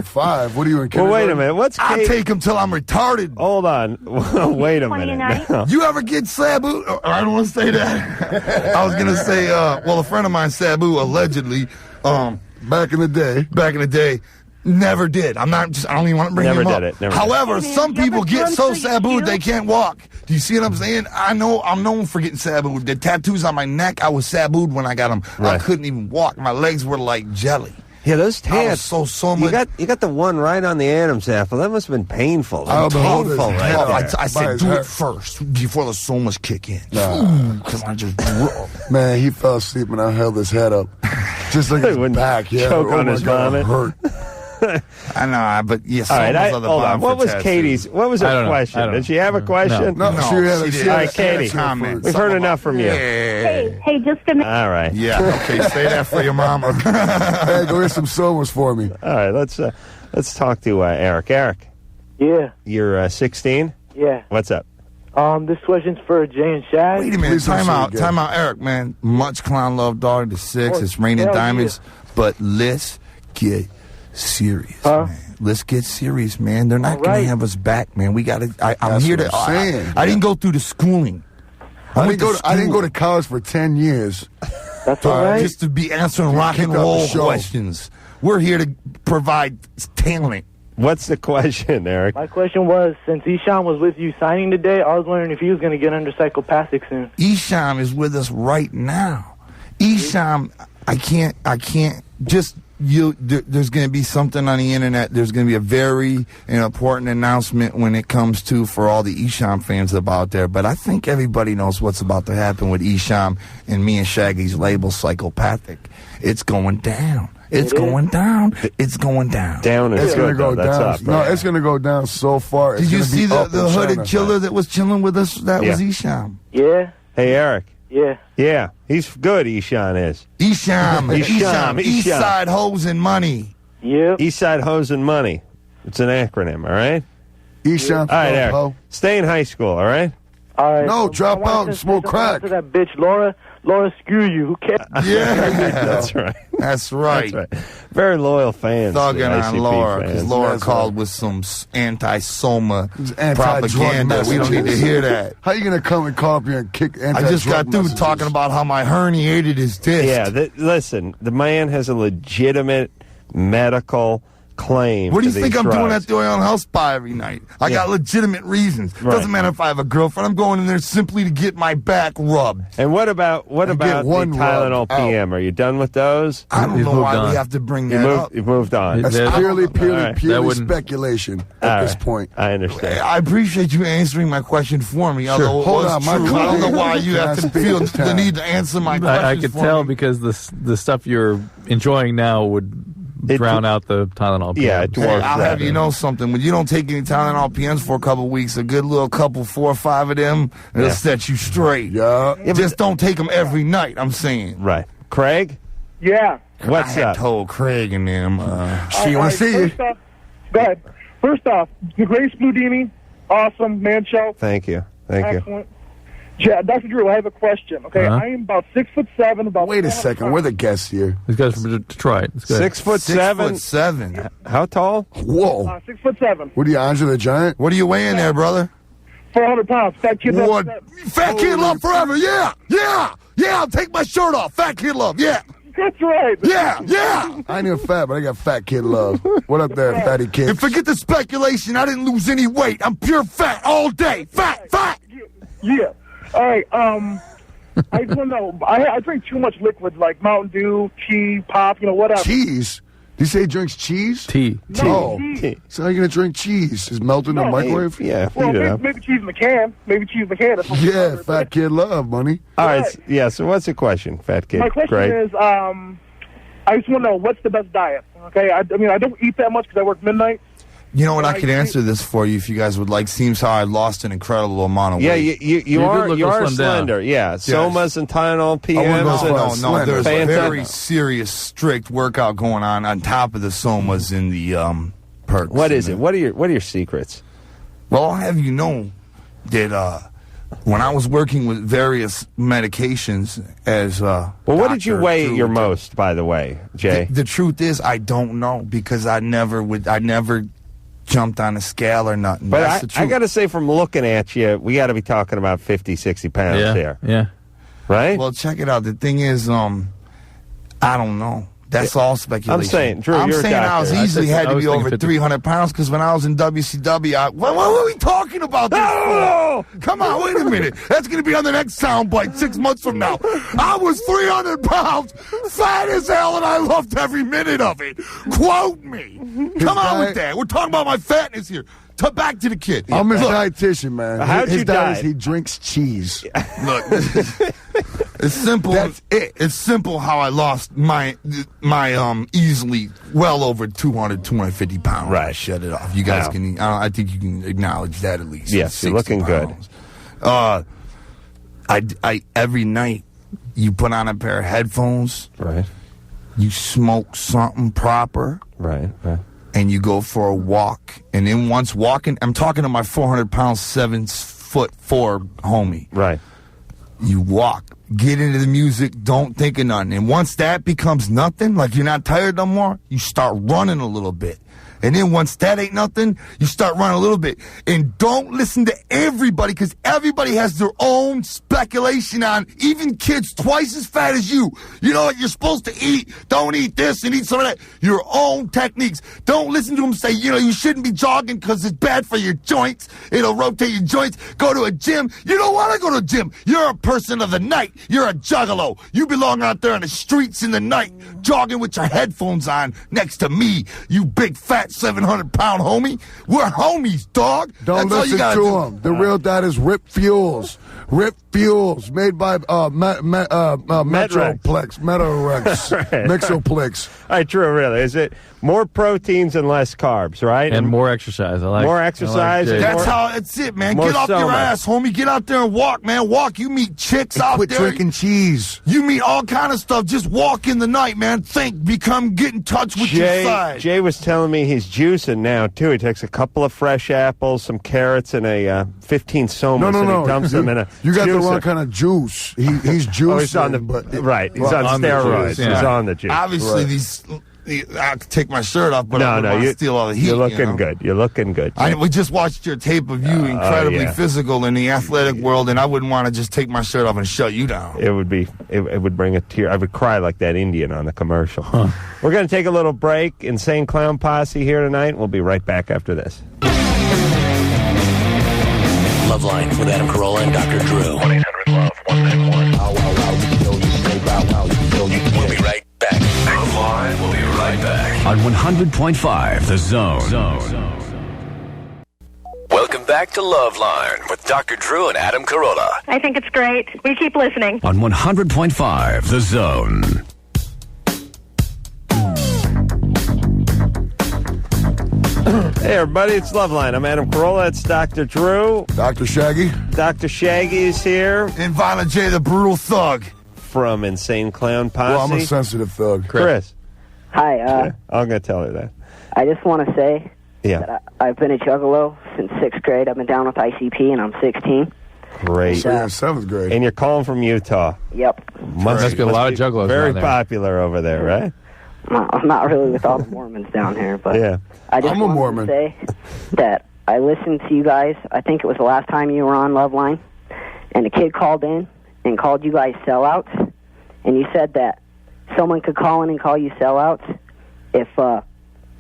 Five. What are you in? well, wait a minute. What's I Katie? take them till I'm retarded. Hold on. Wait a 20 a minute. night? now. You ever get Sabu? I don't want to say that. I was gonna say, well, a friend of mine, Sabu, allegedly, back in the day, never did. I don't even want to bring Never him did up. it. Never However, did it. some You ever people get done so so you Sabu do? they can't walk. Do you see what I'm saying? I know I'm known for getting Sabu. The tattoos on my neck, I was Sabu'd when I got them. I Right. couldn't even walk. My legs were like jelly. Yeah, those I tats. was so much. You got the one right on the Adam's apple. That must have been painful. I'll hold his Painful, head right up. there. I By said, his do hair. it first before the somas kick in. Because I just. man, he fell asleep and I held his head up, just like his Wouldn't back. Yeah, choke oh on my his God, it vomit. hurt. I know, but yes. All right, somas are the hold bomb on. What for was tattoos. Katie's? What was I her don't know. I question? don't Did she have a know. question? No, she had a she All right, did. Katie. Comment. We've heard enough from you. Hey, just a minute. All right. Yeah, okay, say that for your mama. Hey, go get some somas for me. All right. Let's talk to Eric. Eric, Yeah, you're 16. yeah. What's up? This question's for Jay and Shad. Wait a minute, Please don't time say out, again. time out, Eric, man. Much clown love, dog. The 6, it's raining hell diamonds, but let's get serious, man. Let's get serious, man. They're not All gonna right. have us back, man. We gotta. I'm That's here what to. I'm saying. I didn't go through the schooling. I went didn't go to school college for 10 years. That's all right. just to be answering rock and kick off the roll show. questions. We're here to provide talent. What's the question, Eric? My question was, since Ishan was with you signing today, I was wondering if he was going to get under psychopathic soon. Isham is with us right now. Isham, I can't just there's going to be something on the internet. There's going to be a very important announcement when it comes to for all the Isham fans about there. But I think everybody knows what's about to happen with Isham and me and Shaggy's label, Psychopathic. It's going down. It's going down. It's going down. Down is It's gonna good, go though. That's down. up. No, right? it's gonna go down so far. It's Did you gonna be see up the in hooded China. killer that was chilling with us? That was Yeah. Isham. Yeah, Hey, Eric. yeah. Yeah, he's good. Ishan is. Isham. Isham. East Side Hoes and Money. Yep. East Side Hose and Money. It's an acronym. All right. Isham. All right, Eric. Ho. Stay in high school. All right. All right. No, drop I wanna out and say smoke something crack. To that bitch, Laura. Laura, screw you. Who cares? Yeah. That's right. That's right. That's right. Very loyal fans. Thugging the on ICP Laura because fans. Laura That's called right. with some anti-Soma Anti-drug propaganda. We don't need to messages. hear that. How you gonna come and call up here and kick I just got through messages? talking about how my herniated his disc. Yeah. Listen, the man has a legitimate medical claim. What do you to think these I'm doing drugs. at the Oil House Spa every night? I got legitimate reasons. Right. Doesn't matter if I have a girlfriend. I'm going in there simply to get my back rubbed. And what about the one Tylenol rub out. PM? Are you done with those? I don't You've know moved why on. we have to bring You that moved. up. You moved on. That's That- purely All right. That wouldn't- speculation at All this right. point. I understand. I appreciate you answering my question for me. Although it Hold was on, my true. I don't know colleague- why you Can have I to speak feel this the time? need to answer my question. I could tell because the stuff you're enjoying now would drown out the Tylenol. Yeah, it Hey, dwarfs I'll that. have you know something. When you don't take any Tylenol PNs for a couple of weeks, a good little couple, 4 or 5 of them, it'll Yeah. set you straight. Yeah. Just don't take them every night, I'm saying. Right. Craig, Yeah. what's I had up? told Craig and them. She want to see you. First off, go ahead. First off, the Grace Bludini, awesome man show. Thank you. Thank you. Excellent. Yeah, Dr. Drew, I have a question. Okay, Uh-huh. I am about 6'7", about. Wait a 400 second. pounds. We're the guests here. These guys from Detroit. It's good. 6'7". 6'7". How tall? Whoa. 6'7", What are you, Andre the Giant? What are you weighing there, brother? 400 pounds. Fat kid. What? Fat kid love forever. Yeah. I'll take my shirt off. Fat kid love. Yeah. That's right. Yeah. I ain't even fat, but I got fat kid love. What up there, fatty kid? And forget the speculation. I didn't lose any weight. I'm pure fat all day. Fat. Yeah. All right. I just want to know. I drink too much liquid, like Mountain Dew, tea, pop, whatever. Cheese? Did you say he drinks cheese? Tea. No, tea. So how are you going to drink cheese? Is it melted in the microwave? Yeah, Well, heat it up. maybe cheese in the can. That's what Yeah, fat kid love, money. All right. Yeah, so what's the question, fat kid? My question is, I just want to know what's the best diet. Okay, I mean, I don't eat that much because I work midnight. You know what? I could answer this for you if you guys would like. Seems how I lost an incredible amount of Yeah, weight. you are slender. Yeah, somas and Tylenol PMs. No, there's a Fanta. very serious, strict workout going on top of the somas and the perks. What is it? What are your secrets? Well, I'll have you know that when I was working with various medications as what did you weigh your most, by the way, Jay? The truth is, I don't know because I never jumped on a scale or nothing. But I got to say, from looking at you, we got to be talking about 50, 60 pounds here. Yeah. Right? Well, check it out. The thing is, I don't know. That's all speculation. I'm saying, Drew, I'm you're saying a doctor. I was easily had to be over 300 pounds because when I was in WCW, what were we talking about this for? Come on, wait a minute. That's going to be on the next soundbite 6 months from now. I was 300 pounds, fat as hell, and I loved every minute of it. Quote me. Come on with that. We're talking about my fatness here. Back to the kid. I'm his dietitian, man. How'd his you diet diet? is he drinks cheese. Look, it's simple. That's it. It's simple how I lost my easily well over 200, 250 pounds. Right. Shut it off. You guys can. I think you can acknowledge that at least. Yes, you're looking pounds. Good. I every night you put on a pair of headphones. Right. You smoke something proper. Right. And you go for a walk. And then once walking, I'm talking to my 400-pound, 7'4" homie. Right. You walk, get into the music, don't think of nothing. And once that becomes nothing, like you're not tired no more, you start running a little bit. And then once that ain't nothing, you start running a little bit. And don't listen to everybody, because everybody has their own speculation on, even kids twice as fat as you. You know what you're supposed to eat? Don't eat this and eat some of that. Your own techniques. Don't listen to them say, you shouldn't be jogging because it's bad for your joints. It'll rotate your joints. Go to a gym. You don't want to go to a gym. You're a person of the night. You're a juggalo. You belong out there in the streets in the night, jogging with your headphones on next to me, you big fat 700-pound homie. We're homies, dog. Don't That's listen to him. The real dad is Rip Fuels. Rip Fuels, made by Metroplex, Mixoplex. All right, Drew, really. Is it more proteins and less carbs, right? And more exercise. More exercise. That's it, man. Get off your ass, homie. Get out there and walk, man. Walk. You meet chicks out Quit there. drinking cheese. You meet all kind of stuff. Just walk in the night, man. Think. Get in touch with your side. Jay was telling me he's juicing now, too. He takes a couple of fresh apples, some carrots, and a 15 somas, and he dumps them in a You got the juicer. wrong kind of juice. He's juicing. He's on the He's on steroids. He's on the juice. Obviously, I could take my shirt off, but I don't steal all the heat. You're looking good. You're looking good. We just watched your tape of you, incredibly physical in the athletic world, and I wouldn't want to just take my shirt off and shut you down. It would bring a tear. I would cry like that Indian on the commercial. We're going to take a little break. Insane Clown Posse here tonight. We'll be right back after this. LoveLine with Adam Carolla and Dr. Drew. 1-800-LOVE-191. We'll be right back. LoveLine will be right back. On 100.5 The Zone. Welcome back to LoveLine with Dr. Drew and Adam Carolla. I think it's great. We keep listening. On 100.5 The Zone. Hey, everybody, it's LoveLine. I'm Adam Carolla. It's Dr. Drew. Dr. Shaggy. Dr. Shaggy is here. And Violent J, the brutal thug. From Insane Clown Posse. Well, I'm a sensitive thug. Chris. Hi. I'm going to tell her that. I just want to say that I've been a juggalo since 6th grade. I've been down with ICP, and I'm 16. Great. So you're in 7th grade. And you're calling from Utah. Yep. Must be a lot of juggalos very down there. popular over there, right? I'm not really with all the Mormons down here, but I just I'm a wanted Mormon. to say that I listened to you guys. I think it was the last time you were on LoveLine, and a kid called in and called you guys sellouts, and you said that someone could call in and call you sellouts if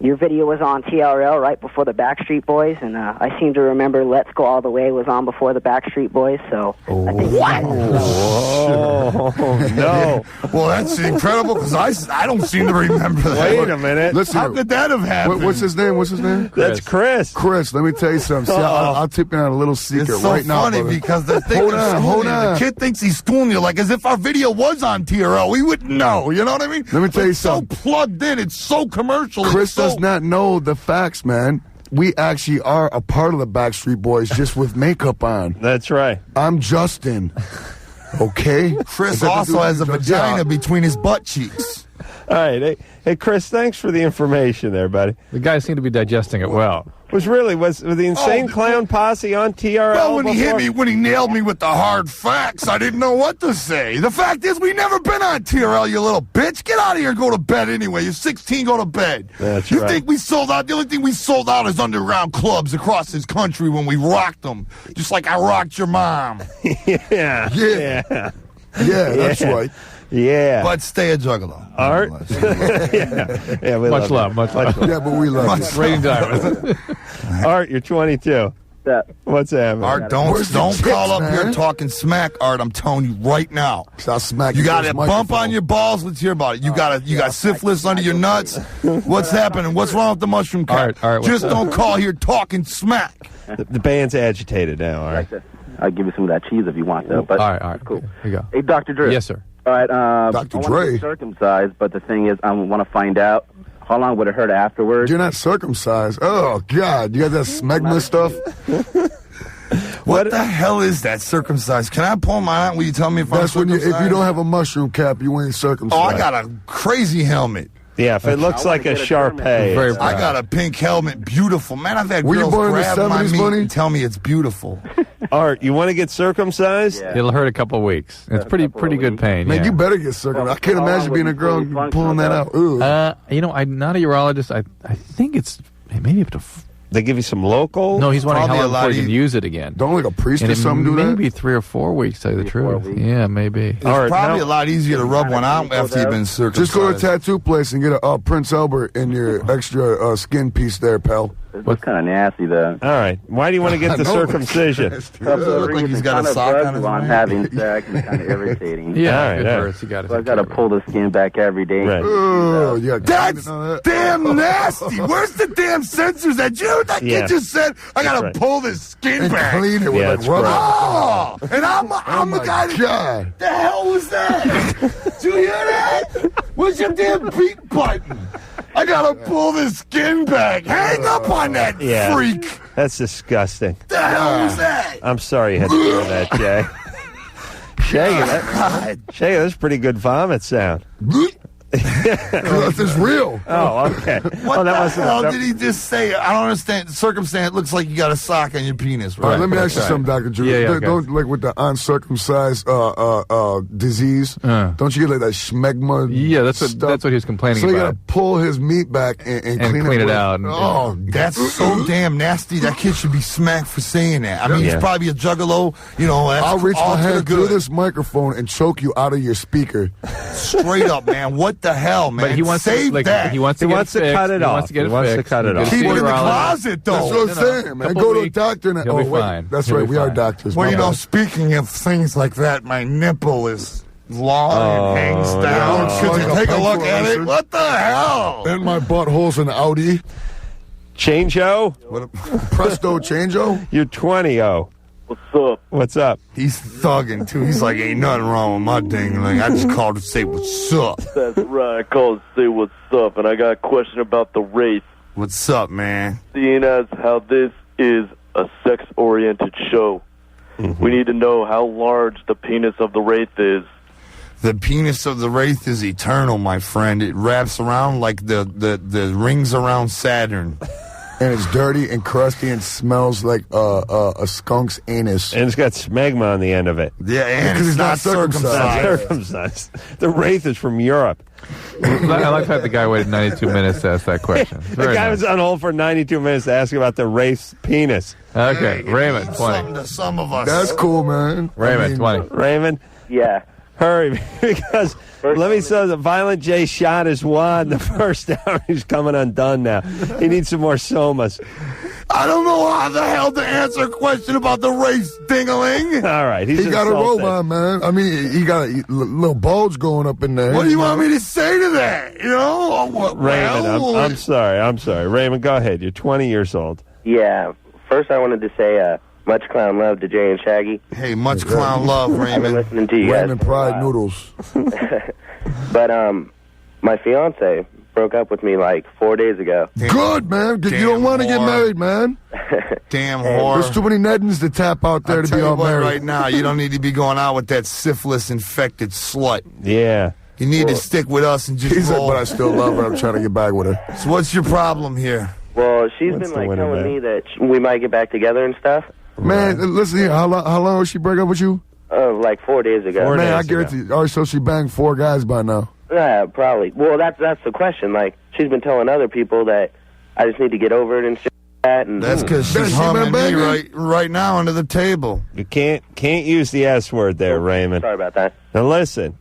your video was on TRL right before the Backstreet Boys, and I seem to remember Let's Go All the Way was on before the Backstreet Boys, so I think you guys are sellouts. Oh, no. Well, that's incredible because I don't seem to remember that. Wait a minute. Listen, how could that have happened? What's his name? That's Chris. Chris, let me tell you something. See, I'll tip you on a little secret It's so right now. funny brother. because the thing Hold on. the kid thinks he's schooling you, like as if our video was on TRL. We wouldn't know. You know what I mean? Let me tell you it's something. so plugged in. It's so commercial. Chris it's so, does not know the facts, man. We actually are a part of the Backstreet Boys just with makeup on. That's right. I'm Justin. Okay? Chris also has a vagina between his butt cheeks. All right. Hey, Chris, thanks for the information there, buddy. The guys seem to be digesting it well. Was the Insane Clown Posse on TRL? Well, when he before? hit me, when he nailed me with the hard facts, I didn't know what to say. The fact is, we never been on TRL, you little bitch. Get out of here and go to bed anyway. You're 16, go to bed. That's you right. think we sold out? The only thing we sold out is underground clubs across this country when we rocked them. Just like I rocked your mom. Yeah, that's right. Yeah. But stay a juggalo. Art? yeah, we Much love. Yeah, but we love you. Rating diamonds. Art, you're 22. What's happening? Art, don't call up here talking smack, Art. I'm telling you right now. I'll smack you you got with a this bump microphone. on your balls. Let's hear about it. You got syphilis under your nuts. What's happening? What's wrong with the mushroom cap? Art, Just don't call here talking smack. The band's agitated now, all right? I'll give you some of that cheese if you want, though. But All right. cool. Here you go. Hey, Dr. Drew. Yes, sir. All right. Dr. I want Dre. to get circumcised, but the thing is, I want to find out how long would it hurt afterwards. You're not circumcised. Oh, God. You got that smegma stuff? What the hell is that circumcised? Can I pull mine out? Will you tell me if I'm That's when circumcised? if you don't have a mushroom cap, you ain't circumcised. Oh, I got a crazy helmet. Yeah, if it looks like a Sharpay. I got a pink helmet. Beautiful. Man, I've had Were you girls born in the grab my 70s, meat buddy? and tell me it's beautiful. Art, you want to get circumcised? Yeah. It'll hurt a couple of weeks. It's pretty good pain. Man, yeah. you better get circumcised. I can't imagine being a girl and pulling that out. Ooh. I'm not a urologist. I think it's maybe up to. They give you some local? No, he's wondering Probably how a long lot before you of can use it again. Don't like a priest And or something do that? maybe 3 or 4 weeks, to tell you the truth. Yeah, maybe. It's probably a lot easier to rub one out after you've been circumcised. Just go to a tattoo place and get a Prince Albert in your extra skin piece there, pal. That's kind of nasty, though. All right. Why do you want to get the I know. circumcision? Look like he's got a sock on his I'm mind. having sex and kind of irritating. Yeah, All right, it all right. hurts. You got to. So I got to pull the skin back every day. Right. Oh, yeah. That's damn nasty. Where's the damn sensors that that Yeah. kid just said? I gotta right. pull this skin And back. clean it with Yeah, like it's rubber. Oh, and I'm the my guy that. God. The hell was that? Did you hear that? Where's your damn beat button? I gotta pull this skin back. Hang up on that Yeah. freak. That's disgusting. The hell was that? I'm sorry you had to hear that, Jay. Shaggy, that's a pretty good vomit sound. This is real. Oh, okay. What the hell did he just say? I don't understand. Circumstance looks like you got a sock on your penis, All right? right, let me ask you something, Dr. Drew. Don't like with the uncircumcised disease. Don't you get like that schmegma? Yeah, that's stuff? what he was complaining So you about. gotta pull his meat back and clean it with- out. Oh, That's so damn nasty. That kid should be smacked for saying that. I mean, he's probably a juggalo. You know, that's I'll reach all my to the hand through good. this microphone and choke you out of your speaker. Straight up, man. What the hell, man? But he wants Save to, that. He wants to cut it He off. wants to get He it wants to fixed. cut it off. Keep it in the Urologist. closet, though. That's what I'm saying, man. couple Go to a weeks, doctor and he'll be wait. fine. That's He'll right. be We are fine. doctors. Well, my you know, bad. speaking of things like that, my nipple is long and hangs down. no. Could you Like a take a look pencil at it? eraser. What the hell? And my butthole's an Audi. Change-o? Presto Change-o? You're 20-o. What's up? What's up? He's thugging, too. He's like, ain't nothing wrong with my ding-a-ling. I just called to say what's up. That's right. I called to say what's up, and I got a question about the race. What's up, man? Seeing as how this is a sex-oriented show, we need to know how large the penis of the wraith is. The penis of the wraith is eternal, my friend. It wraps around like the rings around Saturn. And it's dirty and crusty and smells like a skunk's anus. And it's got smegma on the end of it. Yeah, and Because it's not circumcised. Circumcised. The wraith is from Europe. I like how the guy waited 92 minutes to ask that question. The guy was on hold for 92 minutes to ask about the wraith's penis. Okay, Raymond, 20. Something to some of us. That's cool, man. Raymond, 20. Raymond, Yeah. hurry, because let me say the Violent J shot his wad the first hour. He's coming undone now. He needs some more somas. I don't know how the hell to answer a question about the race, dingaling. All right, He got a robot, man. I mean, he got a little bulge going up in there. What do you want me to say to that? You know? Raymond, I'm sorry. Raymond, go ahead. You're 20 years old. Yeah. First, I wanted to say much clown love to Jay and Shaggy. Hey, much clown love, Raymond. I've been listening to you guys. Raymond Pride Noodles. But my fiance broke up with me like 4 days ago. Good, man. You don't want to get married, man. Damn whore. There's too many Neddens to tap out there to be all married. Right now, you don't need to be going out with that syphilis-infected slut. Yeah. You need to stick with us and just He's roll. like, but I still love her. I'm trying to get back with her. So what's your problem here? Well, she's been like telling me that we might get back together and stuff. Man, listen here. How long did she break up with you? Like 4 days ago. Man, I guarantee. All right, so she banged 4 guys by now. Yeah, probably. Well, that's the question. Like, she's been telling other people that I just need to get over it and shit like that. And that's because she's humming me right now under the table. You can't use the S word there, Raymond. Sorry about that. Now listen.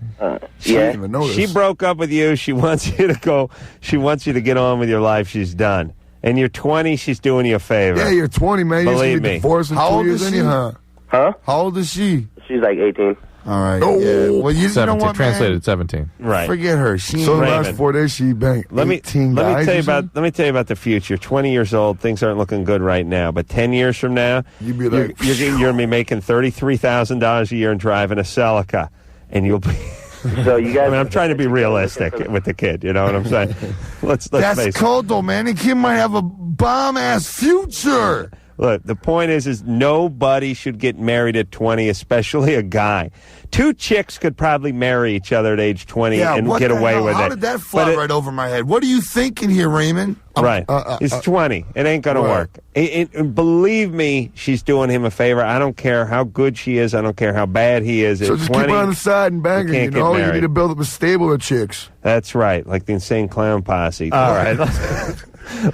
She broke up with you. She wants you to go. She wants you to get on with your life. She's done. And you're 20. She's doing you a favor. Yeah, you're 20, man. Believe me. Divorced in 2 years anyhow. Huh? How old is she? She's like 18. All right. Oh, yeah. Well, you 17. know what, Translated 17. Right. Forget her. She So the ain't last 4 days she banged 18 guys. Let me tell you about the future. 20 years old, things aren't looking good right now. But 10 years from now, you'd be like, you're going to be making $33,000 a year and driving a Celica, and you'll be. So you guys. I mean, I'm trying to be realistic with the kid. You know what I'm saying? Let's That's face it. cold though, man. The kid might have a bomb ass future. Look, the point is nobody should get married at 20, especially a guy. 2 chicks could probably marry each other at age 20 and what get the away hell? with How it. did that fly right over my head? What are you thinking here, Raymond? Right. He's 20. It ain't going to work. Believe me, she's doing him a favor. I don't care how good she is. I don't care how bad he is. So at just 20, keep her on the side and bang her, can't get you married. need to build up a stable of chicks. That's right, like the Insane Clown Posse. All right.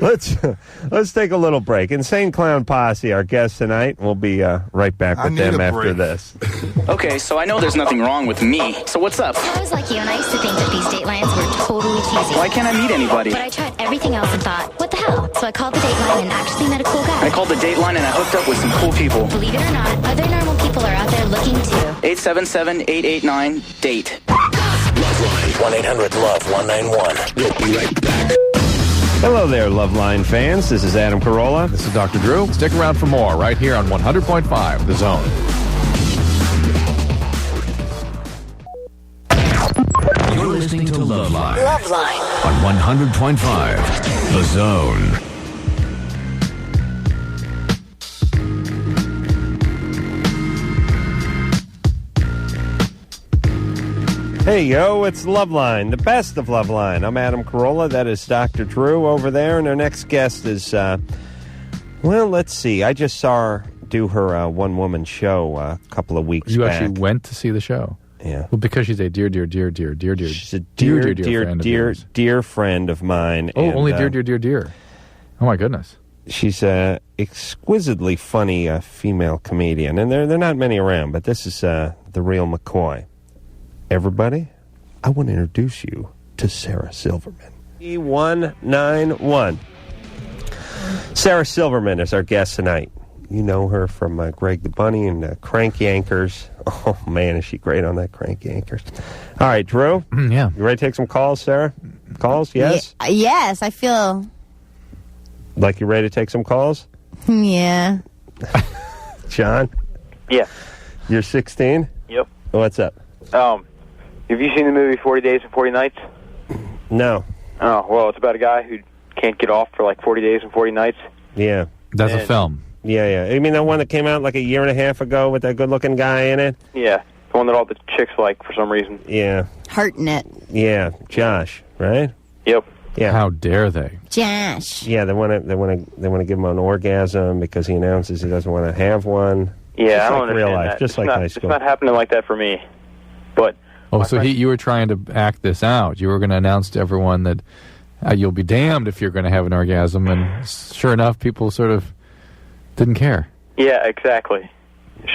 Let's take a little break. Insane Clown Posse, our guest tonight. We'll be right back with them after this. Okay, so I know there's nothing wrong with me. So what's up? I was like you, and I used to think that these datelines were totally cheesy. Why can't I meet anybody? But I tried everything else and thought, what the hell? So I called the dateline and actually met a cool guy. I called the Dateline and I hooked up with some cool people. Believe it or not, other normal people are out there looking too. 877-889-DATE. Loveline 1-800-LOVE-191. We'll be right back. Hello there, Loveline fans. This is Adam Carolla. This is Dr. Drew. Stick around for more right here on 100.5 The Zone. You're listening to Loveline. Loveline. On 100.5 The Zone. Hey, yo, it's Loveline, the best of Loveline. I'm Adam Carolla. That is Dr. Drew over there. And our next guest is, well, let's see. I just saw her do her one-woman show a couple of weeks back. You actually went to see the show? Yeah. Well, because she's a dear. She's a dear friend of mine. Oh, and, only dear. Oh, my goodness. She's a exquisitely funny female comedian. And there are not many around, but this is the real McCoy. Everybody, I want to introduce you to Sarah Silverman. E191. Sarah Silverman is our guest tonight. You know her from Greg the Bunny and Crank Yankers. Oh, man, is she great on that Crank Yankers. All right, Drew? Yeah. You ready to take some calls, Sarah? Calls, yes? Yes, I feel... Like you're ready to take some calls? Yeah. John? Yeah. You're 16? Yep. What's up? Have you seen the movie 40 Days and 40 Nights? No. Oh, well, it's about a guy who can't get off for like 40 days and 40 nights. Yeah. That's a film. Yeah. You mean the one that came out like a year and a half ago with that good-looking guy in it? Yeah, the one that all the chicks like for some reason. Yeah. Hurting it. Yeah, Josh, right? Yep. Yeah. How dare they? Josh. Yeah, they want to give him an orgasm because he announces he doesn't want to have one. Yeah, just I don't like understand real life, that. just It's like not, high school. It's not happening like that for me. But Oh, so you were trying to act this out. You were going to announce to everyone that you'll be damned if you're going to have an orgasm, and sure enough, people sort of didn't care. Yeah, exactly.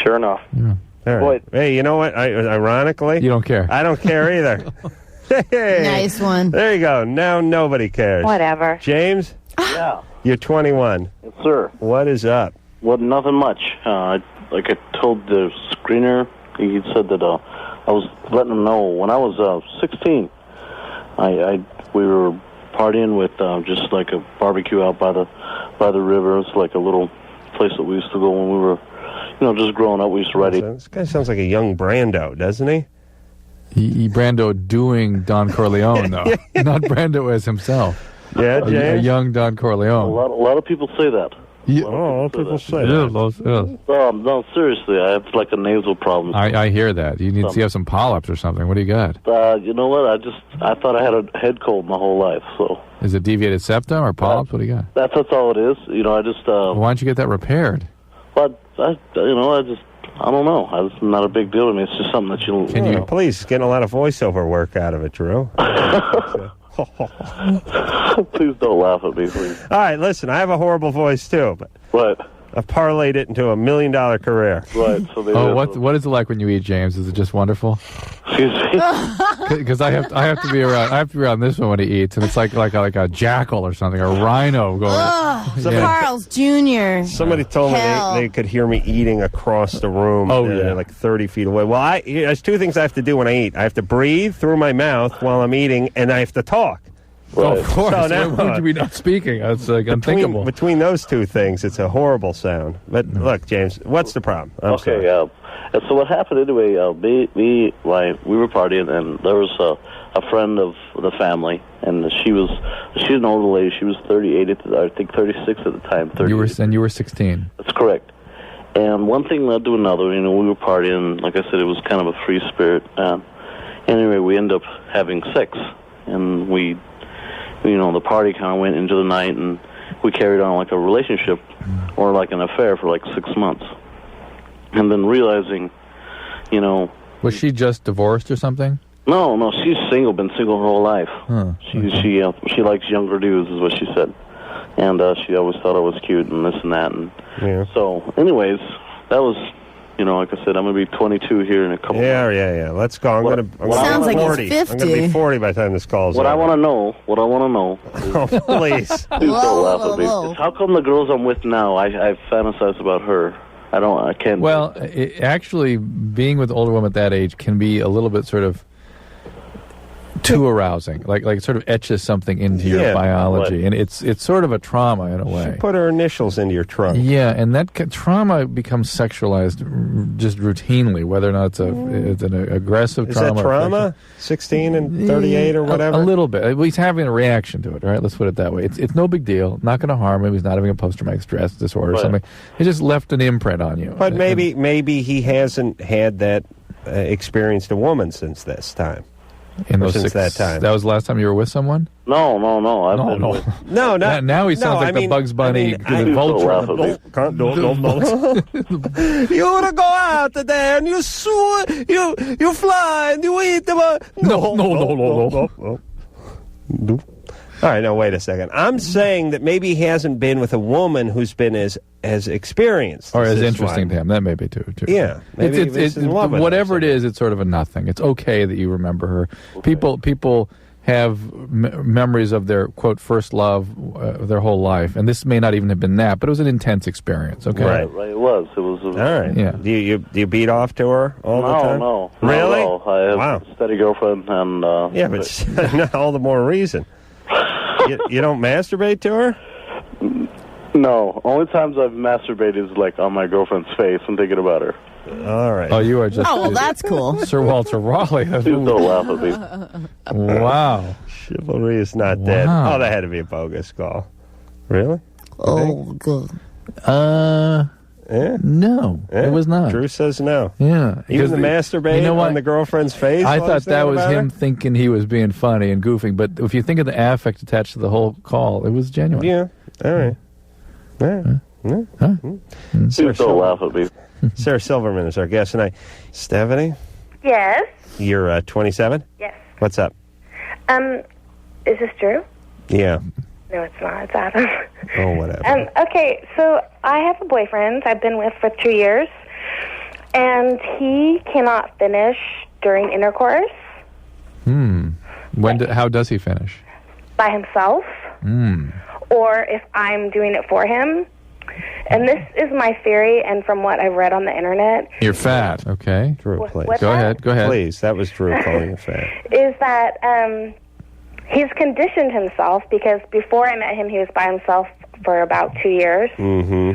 Sure enough. Yeah. All right. Hey, you know what? Ironically, you don't care. I don't care either. Hey, nice one. There you go. Now nobody cares. Whatever. James? Yeah. You're 21. Yes, sir. What is up? Well, nothing much. Like I told the screener, he said that I was letting him know when I was 16, we were partying with just like a barbecue out by the river. It's like a little place that we used to go when we were, just growing up. We used to ride it. This guy sounds like a young Brando, doesn't he? He Brando doing Don Corleone, though. Not Brando as himself. Yeah, James? A young Don Corleone. A lot of people say that. Yeah. A lot of people say that. No, seriously, I have like a nasal problem. I hear that. You need to have some polyps or something. What do you got? You know what? I thought I had a head cold my whole life. So Is it deviated septum or polyps? What do you got? that's all it is. I just. Why don't you get that repaired? But I don't know. It's not a big deal to me. It's just something that you. Can you please getting a lot of voiceover work out of it, Drew? Please don't laugh at me, please. All right, listen. I have a horrible voice too, but what? I've parlayed it into $1 million career. Right. So what is it like when you eat, James? Is it just wonderful? Excuse me. Because I have to be around this one when he eats, and it's like a jackal or something, a rhino going. Carl's Jr. Somebody told me they could hear me eating across the room. Like 30 feet away. Well, there's two things I have to do when I eat. I have to breathe through my mouth while I'm eating, and I have to talk. Right. Of course. So now, Why would you be not speaking? It's like unthinkable. Between those two things, it's a horrible sound. But look, James, what's the problem? I'm sorry. And so what happened anyway? We were partying, and there was a friend of the family, and she's an older lady. She was 38, I think 36 at the time. You were 16. That's correct. And one thing led to another. We were partying. Like I said, it was kind of a free spirit. Anyway, we ended up having sex, and the party kind of went into the night, and we carried on like a relationship or like an affair for like 6 months. And then realizing, Was she just divorced or something? No, she's single, been single her whole life. Huh. She likes younger dudes, is what she said. And she always thought I was cute and this and that. And so, anyways, that was, like I said, I'm going to be 22 here in a couple months. Yeah. Let's go. I'm going to be 40. 50. I'm going to be 40 by the time this call's What over. I want to know. Oh, please. Please don't laugh at me. Is how come the girls I'm with now, I fantasize about her? I can't. Well, actually, being with older women at that age can be a little bit sort of too arousing. Like it sort of etches something into your biology, and it's sort of a trauma in a way. She put her initials into your trunk. Yeah, and that trauma becomes sexualized just routinely, whether or not it's an aggressive trauma. Is that trauma? 16 and 38 or whatever? A little bit. He's having a reaction to it, right? Let's put it that way. It's no big deal. Not going to harm him. He's not having a post-traumatic stress disorder or something. He just left an imprint on you. But maybe he hasn't had that experienced a woman since this time. Since that time. That was the last time you were with someone? No. No, not now he sounds like the Bugs Bunny the vulture. You wanna go out there and you fly and you eat the No. All right, now wait a second. I'm saying that maybe he hasn't been with a woman who's been as experienced or as interesting to him. That may be too. Yeah, maybe it's whatever it is. It's sort of a nothing. It's okay that you remember her. Okay. People have memories of their quote first love their whole life, and this may not even have been that, but it was an intense experience. Okay, right. It was. All right. Yeah. Do you beat off to her all the time? No. Really? No. I have a steady girlfriend, and yeah, but all the more reason. You don't masturbate to her? No. Only times I've masturbated is like on my girlfriend's face and thinking about her. All right. Oh, you are just... Oh, well, that's cool. Sir Walter Raleigh. Please don't laugh at me. Wow. Chivalry is not dead. Oh, that had to be a bogus call. Really? Oh, good. Yeah? No, it was not. Drew says no. Yeah. Even the masturbate on the girlfriend's face? I thought that was him thinking he was being funny and goofing, but if you think of the affect attached to the whole call, it was genuine. Yeah. All right. Please don't laugh at me. Sarah Silverman is our guest tonight. Stephanie? Yes? You're 27? Yes. What's up? Is this Drew? Yeah. No, it's not. It's Adam. Oh, whatever. Okay, so I have a boyfriend I've been with for 2 years, and he cannot finish during intercourse. How does he finish? By himself. or if I'm doing it for him. And this is my theory, and from what I've read on the internet, You're fat. Okay. Drew, please. what's Go that? ahead. Go ahead. Please, that was Drew calling you fat. is that he's conditioned himself, because before I met him, he was by himself for about 2 years. Mm-hmm.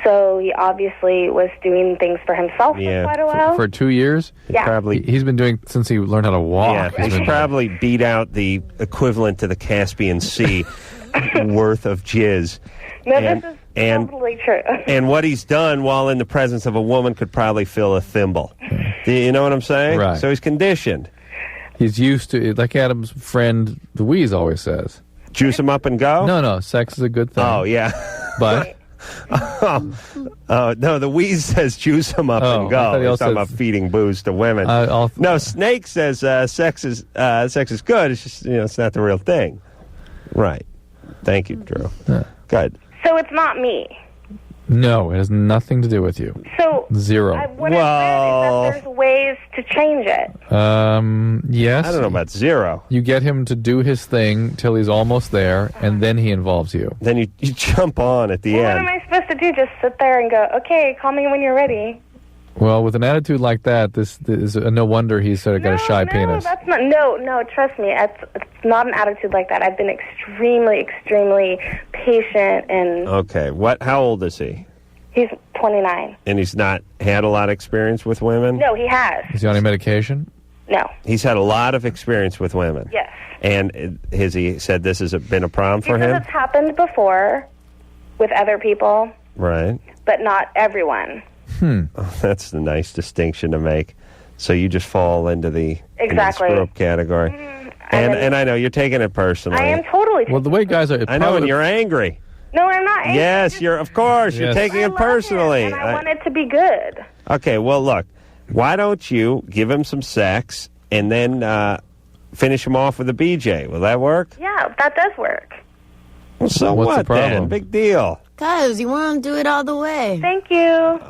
So he obviously was doing things for himself for quite a while. For 2 years? Yeah. He's been doing since he learned how to walk. Yeah, he's probably beat out the equivalent to the Caspian Sea worth of jizz. No, this is totally true. And what he's done while in the presence of a woman could probably fill a thimble. Do you know what I'm saying? Right. So he's conditioned. He's used to it, like Adam's friend Louise always says. Juice him up and go? No, sex is a good thing. Oh, yeah. But no, the Wheeze says juice him up and I go. thought he He's also talking about feeding booze to women. No, Snake says sex is good. It's just it's not the real thing. Right. Thank you, Drew. Good. So it's not me. No, it has nothing to do with you. So Zero. What I read is that there's ways to change it. Yes. I don't know about zero. You get him to do his thing till he's almost there, and then he involves you. Then you jump on at the What end. am I supposed to do? Just sit there and go, okay, call me when you're ready? Well, with an attitude like that, this is no wonder he's sort of got a shy penis. That's not. No. Trust me, it's not an attitude like that. I've been extremely, extremely patient, and Okay. How old is he? he's 29. And he's not had a lot of experience with women? No, he has. Is he on any medication? No. He's had a lot of experience with women. Yes. And has he said this has been a problem for Because him? it's happened before with other people, Right. but not everyone. Oh, that's the nice distinction to make. So you just fall into the Exactly. screw-up category. And I know you're taking it personally. I am totally. Well, the way guys are... I know, and you're angry. No, I'm not angry. Yes, of course, you're Yes. taking it personally. And I want it to be good. Okay, well, look, why don't you give him some sex and then finish him off with a BJ? Will that work? Yeah, that does work. Well, so What's the what then? problem? Big deal. Because you want to do it all the way. Thank you.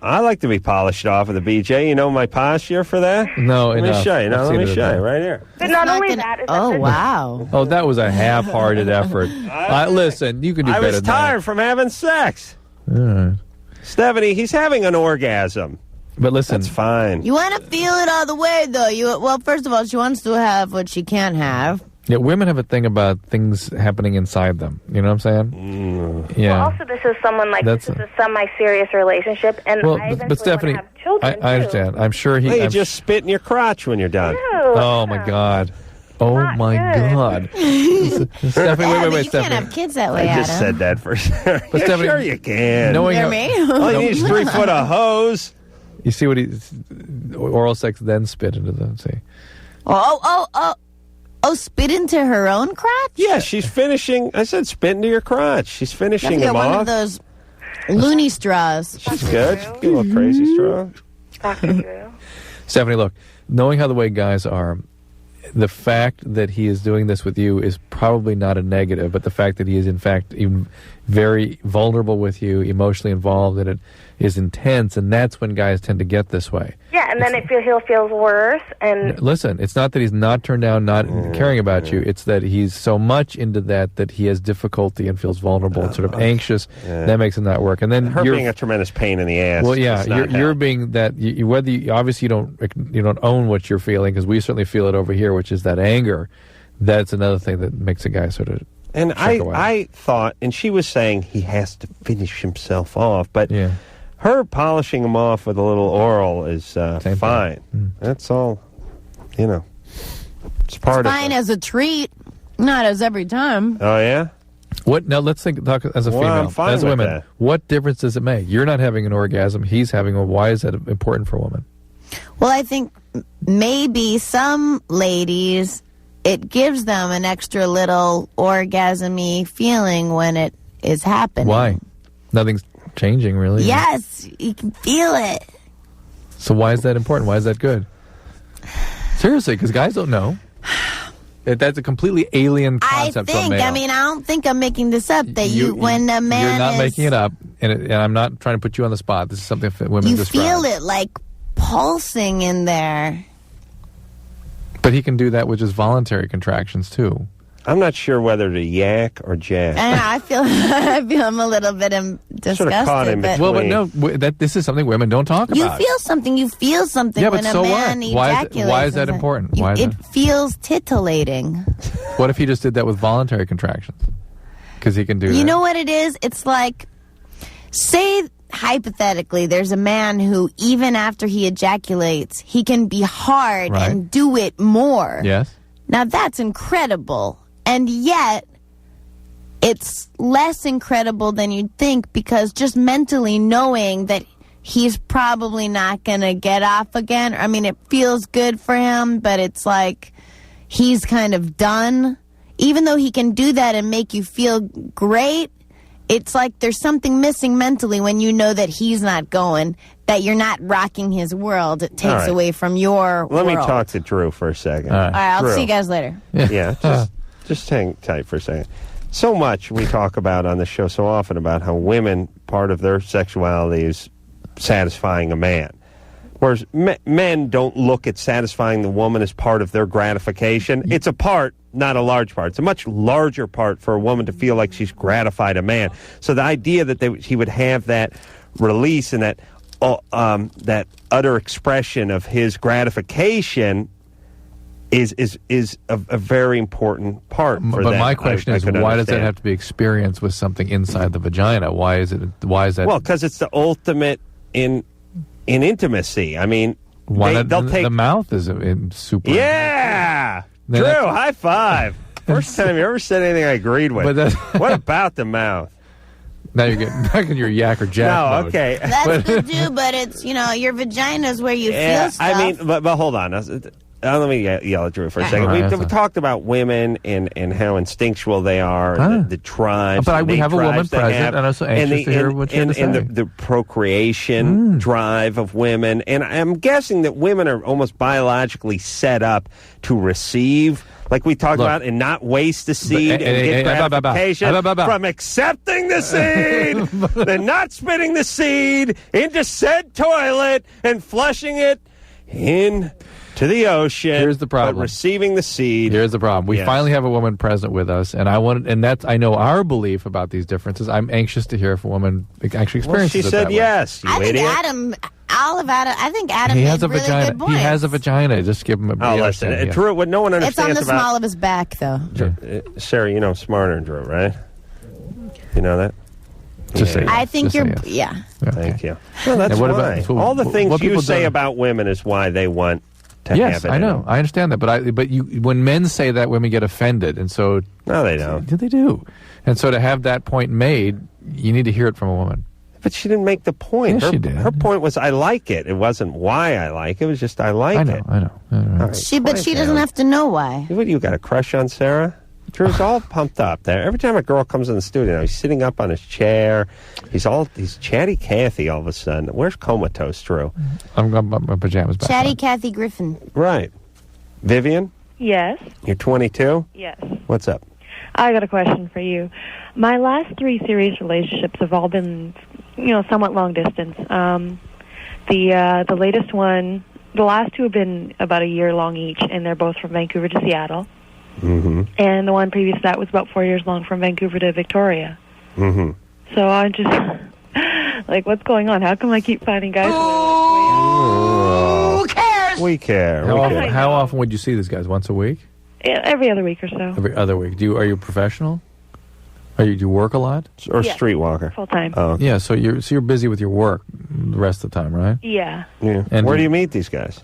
I like to be polished off with a BJ. You know my posture for that? No, Let me enough. show you. No, I've let seen me it show you enough. right here. But not only that, is that Oh, this- wow. Oh, that was a half-hearted effort. Listen, you can do I better was than tired from having sex. that. All right. Stephanie, he's having an orgasm. But listen, That's fine. You want to feel it all the way, though. Well, first of all, she wants to have what she can't have. yeah, women have a thing about things happening inside them. You know what I'm saying? Yeah. Well, also, this is someone this is a semi-serious relationship, and Well, I eventually but Stephanie, want to have children, I understand. I'm sure he... Hey, you I'm just spit in your crotch when you're done. Oh, my God. Oh, my God. Stephanie, Yeah, wait, but you Stephanie. can't have kids that way, I just Adam. said that for sure. But Yeah, Stephanie, sure you can. knowing Hear how- me? All you need is 3 foot of hose. You see what he's... Oral sex, then spit into the... See. Oh, spit into her own crotch? Yeah, she's finishing. I said spit into your crotch. She's You have finishing to get him one off. of those loony straws. She's good. She's a little crazy straw. Dr. Drew. Stephanie, look, knowing how the way guys are, the fact that he is doing this with you is probably not a negative, but the fact that he is, in fact, even very vulnerable with you, emotionally involved in it, is intense, and that's when guys tend to get this way. Yeah, and then he'll feel worse, and Listen, it's not that he's not turned down, not caring about you. It's that he's so much into that he has difficulty and feels vulnerable and sort of anxious. Yeah. That makes it not work. And then Her you're being a tremendous pain in the ass. well, yeah, does not you're help. being that. Whether obviously you don't own what you're feeling, because we certainly feel it over here, which is that anger. That's another thing that makes a guy sort of. And shrink away. I thought, and she was saying he has to finish himself off, but her polishing him off with a little oral is fine. That's all, it's part It's of fine it. as a treat, not as every time. Oh, yeah? What now? Let's talk as a Well, female, I'm fine as a with woman. that. What difference does it make? You're not having an orgasm; he's having one. Why is that important for a woman? Well, I think maybe some ladies, it gives them an extra little orgasm-y feeling when it is happening. Why? Nothing's changing, really. Yes, you can feel it. So why is that important? Why is that good? Seriously, because guys don't know. That's a completely alien concept to a male. I don't think I'm making this up, that when a man You're not is, making it up, and I'm not trying to put you on the spot. This is something that women you describe. feel it like pulsing in there. But he can do that with just voluntary contractions, too. I'm not sure whether to yak or jack. I feel I'm a little bit disgusted. Sort of caught in but between. Well, but no, this is something women don't talk you about. feel something. You feel something Yeah, when but so a man what? ejaculates. Why is that important? Why is it that? feels titillating. What if he just did that with voluntary contractions? Because he can do that. You know what it is? It's like, say, hypothetically, there's a man who, even after he ejaculates, he can be hard Right. and do it more. Yes. Now, that's incredible. And yet, it's less incredible than you'd think, because just mentally knowing that he's probably not going to get off again. I mean, it feels good for him, but it's like he's kind of done. Even though he can do that and make you feel great, it's like there's something missing mentally when you know that he's not going, that you're not rocking his world. It takes All right. away from your Let world. me talk to Drew for a second. All right, I'll Drew. see you guys later. Yeah, just hang tight for a second. So much we talk about on the show so often about how women, part of their sexuality is satisfying a man. Whereas men don't look at satisfying the woman as part of their gratification. It's a part, not a large part. It's a much larger part for a woman to feel like she's gratified a man. So the idea that he would have that release and that utter expression of his gratification is a very important part for that. But my question is, why does that have to be experienced with something inside the vagina? Why is that? Well, because it's the ultimate in intimacy. I mean, they'll take the mouth is super. Yeah, Then Drew, that's- high five. First time you ever said anything I agreed with. What about the mouth? Now you're getting back in your yak or jack No, mode. okay. That's to do, but it's, your vagina's where you feel stuff. I mean, but hold on. Let me yell at Drew for a second. All right, We talked about women and how instinctual they are, the tribes. But the we have a woman tribes they present, have, and I'm so anxious to hear what you have to and say. the procreation drive of women. And I'm guessing that women are almost biologically set up to receive, like we talked about, and not waste the seed and get gratification from accepting the seed, then not spitting the seed into said toilet and flushing it in to the ocean. Here's the problem. But receiving the seed. Here's the problem. We finally have a woman present with us, and I know our belief about these differences. I'm anxious to hear if a woman actually experiences she it said that way. yes, you I think idiot. I think Adam He made has a really vagina. good points. He has a vagina. Just give him a. Oh, listen, Drew, what no one It's on understands the about small of his back, though. Sarah, you know I'm smarter than Drew, right? You know that? Just say I think you're, yes. Thank you. Well, that's And what why. about- so all the what things you people say don't- about women is why they want to have Yes, it. I in know. them. I understand that, but when men say that, women get offended, and so no, they don't. They do, and so to have that point made, you need to hear it from a woman. But she didn't make the point. Yes, she did. Her point was, I like it. It wasn't why I like it. It was just, I like it. I know. All right, But she quiet doesn't down. have to know why. What, you got a crush on Sarah? Drew's all pumped up there. Every time a girl comes in the studio, he's sitting up on his chair. He's chatty Cathy all of a sudden. Where's Comatose, Drew? I'm got my pajamas back. Chatty Cathy Griffin. Right. Vivian, Yes. you're 22? Yes. What's up? I got a question for you. My last 3 serious relationships have all been, somewhat long distance. The latest one, the last 2 have been about a year long each, and they're both from Vancouver to Seattle. Mm-hmm. And the one previous to that was about 4 years long from Vancouver to Victoria. Mm-hmm. So I'm just like, what's going on? How come I keep finding guys? Who cares? We care. How often would you see these guys? Once a week? Every other week or so. Every other week. Are you a professional? Do you work a lot? Or Yeah. streetwalker? Full time. Oh. Yeah, so you're busy with your work the rest of the time, right? Yeah. Yeah. And Where do you meet these guys?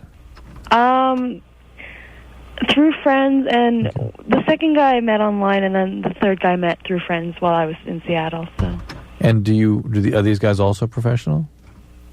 Through friends, and the second guy I met online, and then the third guy I met through friends while I was in Seattle. So And are these guys also professional?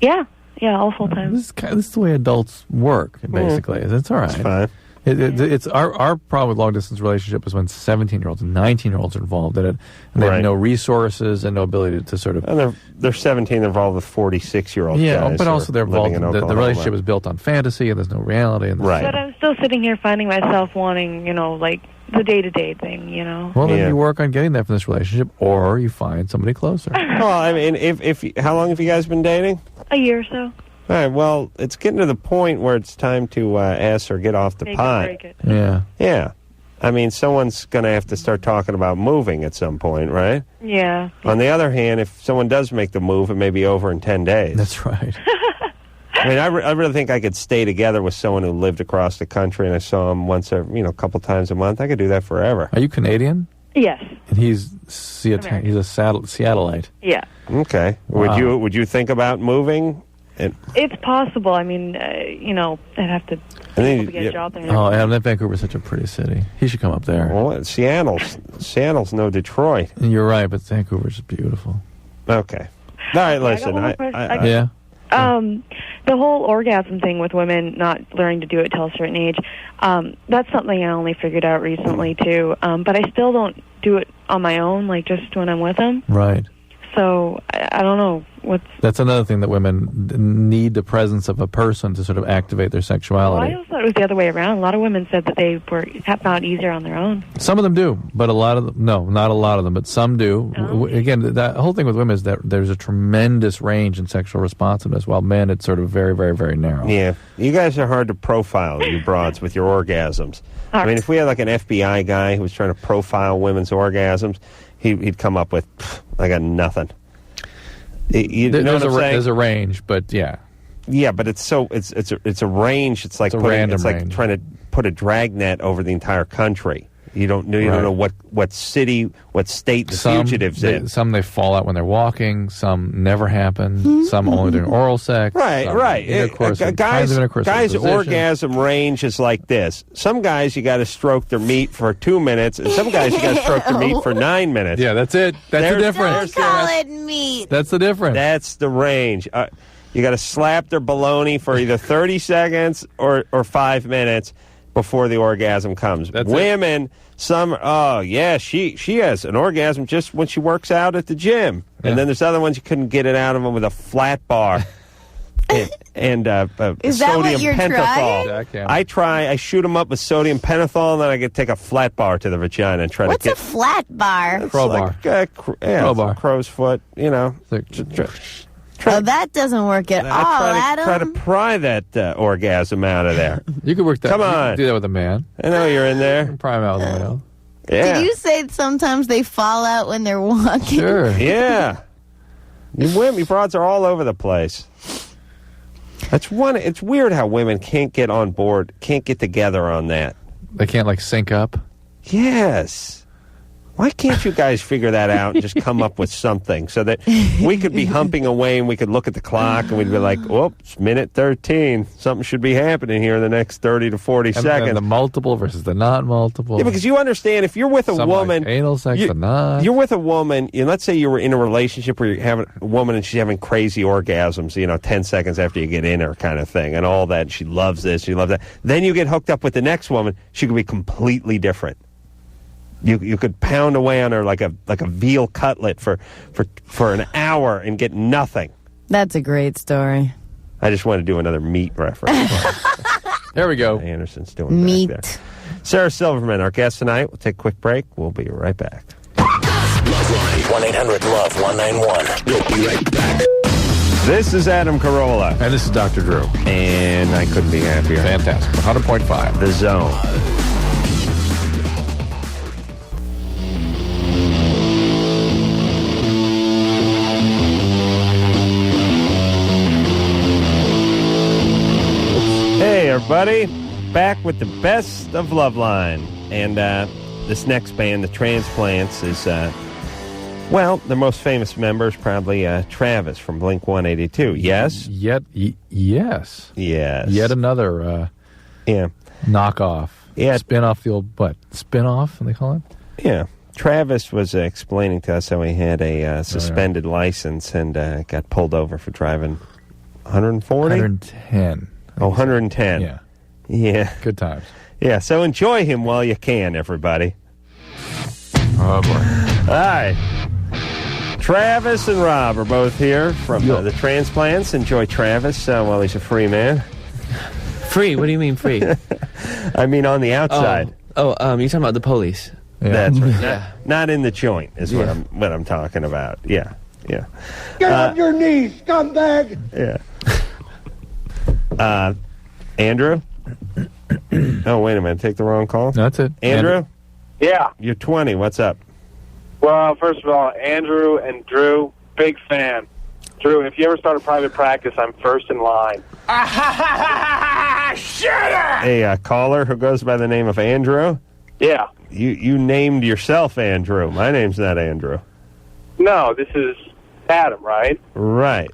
yeah, all full time. This is the way adults work, basically. It's all right. It's fine. It's our problem with long distance relationship is when 17-year-olds and 19-year-olds are involved in it, and they Right. have no resources and no ability to sort of. And they're 17, they're involved with 46-year-old Yeah, guys. but who also are they're living involved. in The Oklahoma. relationship is built on fantasy, and there's no reality. And Right. But I'm still sitting here finding myself wanting, like the day-to-day thing, Well, then Yeah. you work on getting that from this relationship, or you find somebody closer. Well, I mean, if how long have you guys been dating? A year or so. All right, well, it's getting to the point where it's time to ask or get off the Make it, pot. break it. Yeah. Yeah. I mean, someone's going to have to start talking about moving at some point, right? Yeah. On the other hand, if someone does make the move, it may be over in 10 days. That's right. I mean, I really think I could stay together with someone who lived across the country and I saw him once, a couple times a month. I could do that forever. Are you Canadian? Yes. And he's a Seattleite. Yeah. Okay. Wow. Would you think about moving? It's possible. I mean, I'd have to be able to get a job there. and Oh, everything. Adam, that Vancouver's such a pretty city. He should come up there. Well, Seattle's no Detroit. And you're right, but Vancouver's beautiful. Okay. All right, listen. one more question. The whole orgasm thing with women not learning to do it till a certain age, that's something I only figured out recently, too. But I still don't do it on my own, like just when I'm with them. Right. So, I don't know. That's another thing that women need the presence of a person to sort of activate their Well, sexuality. I always thought it was the other way around. A lot of women said that they found it easier on their own. Some of them do, but a lot of them, no, not a lot of them, but some do. Again, that whole thing with women is that there's a tremendous range in sexual responsiveness, while men, it's sort of very, very, very narrow. Yeah. You guys are hard to profile, you broads, with your orgasms. I mean, if we had like an FBI guy who was trying to profile women's orgasms, he'd come up with, I got nothing. There's a range, but yeah. Yeah, but it's a range. It's like range. trying to put a dragnet over the entire country. You don't know what city, what state the fugitive's in. Some they fall out when they're walking. Some never happen. Some only during oral sex. Right. Intercourse, guys' orgasm range is like this. Some guys you got to stroke their meat for 2 minutes, and some guys you got to stroke their meat for 9 minutes. Yeah, that's it. That's the difference. Don't call it meat. That's the difference. That's the range. You got to slap their baloney for either 30 seconds or 5 minutes before the orgasm comes. Women, some, she has an orgasm just when she works out at the gym. And then there's other ones you couldn't get it out of them with a flat bar. and Is that sodium what you're pentothal. trying? I shoot them up with sodium pentothal, and then I can take a flat bar to the vagina and try What's to get... a flat bar? Crowbar. Crowbar. Crow's foot, Oh, that doesn't work at all, Adam. Try to pry that orgasm out of there. You could work that. Come You on. can do that with a man. I know you're in there. Pry him out with a male. Yeah. Did you say sometimes they fall out when they're walking? Sure. Yeah. You broads are all over the place. It's weird how women can't get on board, can't get together on that. They can't, sync up? Yes. Why can't you guys figure that out and just come up with something so that we could be humping away and we could look at the clock and we'd be like, it's minute 13. Something should be happening here in the next 30 to 40 seconds. And the multiple versus the not multiple. Yeah, because you understand, if you're with a woman... Like anal sex or not. You're with a woman, let's say you were in a relationship where you're having a woman and she's having crazy orgasms, 10 seconds after you get in her kind of thing, and all that, and she loves this, she loves that. Then you get hooked up with the next woman, she could be completely different. You could pound away on her like a veal cutlet for an hour and get nothing. That's a great story. I just want to do another meat reference. There we go. Anderson's doing meat. Back there. Sarah Silverman, our guest tonight. We'll take a quick break. We'll be right back. LoveLine 1-800-LOVE-191. We'll be right back. This is Adam Carolla. And this is Dr. Drew. And I couldn't be happier. Fantastic. 100.5. The Zone. Hey, everybody. Back with the best of LoveLine. And this next band, the Transplants, is, their most famous member is probably Travis from Blink-182. Yes? Yes. Yes. Yet another knockoff. Yeah. Spin off the old, spin-off, they call it? Yeah. Travis was explaining to us how he had a suspended license and got pulled over for driving 140? 110. 110. Yeah. Yeah. Good times. Yeah, so enjoy him while you can, everybody. Oh, boy. All right. Travis and Rob are both here from the Transplants. Enjoy Travis while he's a free man. Free? What do you mean free? I mean on the outside. You're talking about the police. Yeah. That's right. Yeah. Not in the joint is what I'm talking about. Yeah. Yeah. Get on your knees, scumbag! Yeah. Andrew? Oh, wait a minute. Take the wrong call? That's it. Andrew? Yeah. You're 20. What's up? Well, first of all, Andrew and Drew, big fan. Drew, if you ever start a private practice, I'm first in line. Shut up! A caller who goes by the name of Andrew? Yeah. You named yourself Andrew. My name's not Andrew. No, this is Adam, right? Right.